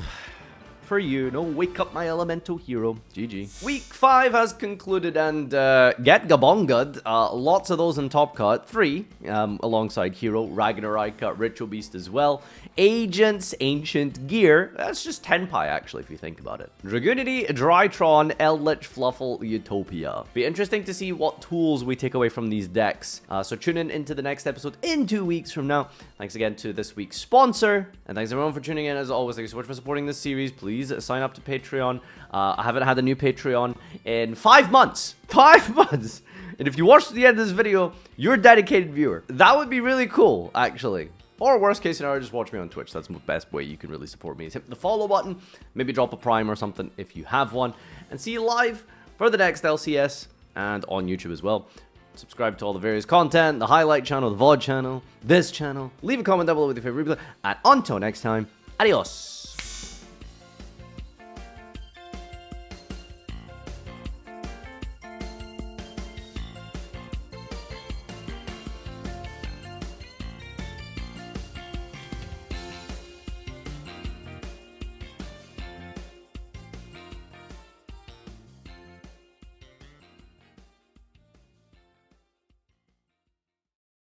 for you. No Wake Up My Elemental Hero. GG. Week 5 has concluded, and get Gabongud. Lots of those in Top Cut. 3 alongside Hero. Ragnarok, Ritual Beast as well. Agents, Ancient Gear. That's just 10 pi, actually, if you think about it. Dragoonity, Drytron, Eldlich, Fluffle, Utopia. Be interesting to see what tools we take away from these decks. So tune in into the next episode in 2 weeks from now. Thanks again to this week's sponsor. And thanks everyone for tuning in. As always, thank you so much for supporting this series. Please sign up to Patreon. I haven't had a new Patreon in 5 months. 5 months! And if you watch to the end of this video, you're a dedicated viewer. That would be really cool, actually. Or worst case scenario, just watch me on Twitch. That's the best way you can really support me. Is hit the follow button, maybe drop a prime or something if you have one. And see you live for the next LCS and on YouTube as well. Subscribe to all the various content, the highlight channel, the VOD channel, this channel. Leave a comment down below with your favorite replay. And until next time, adios.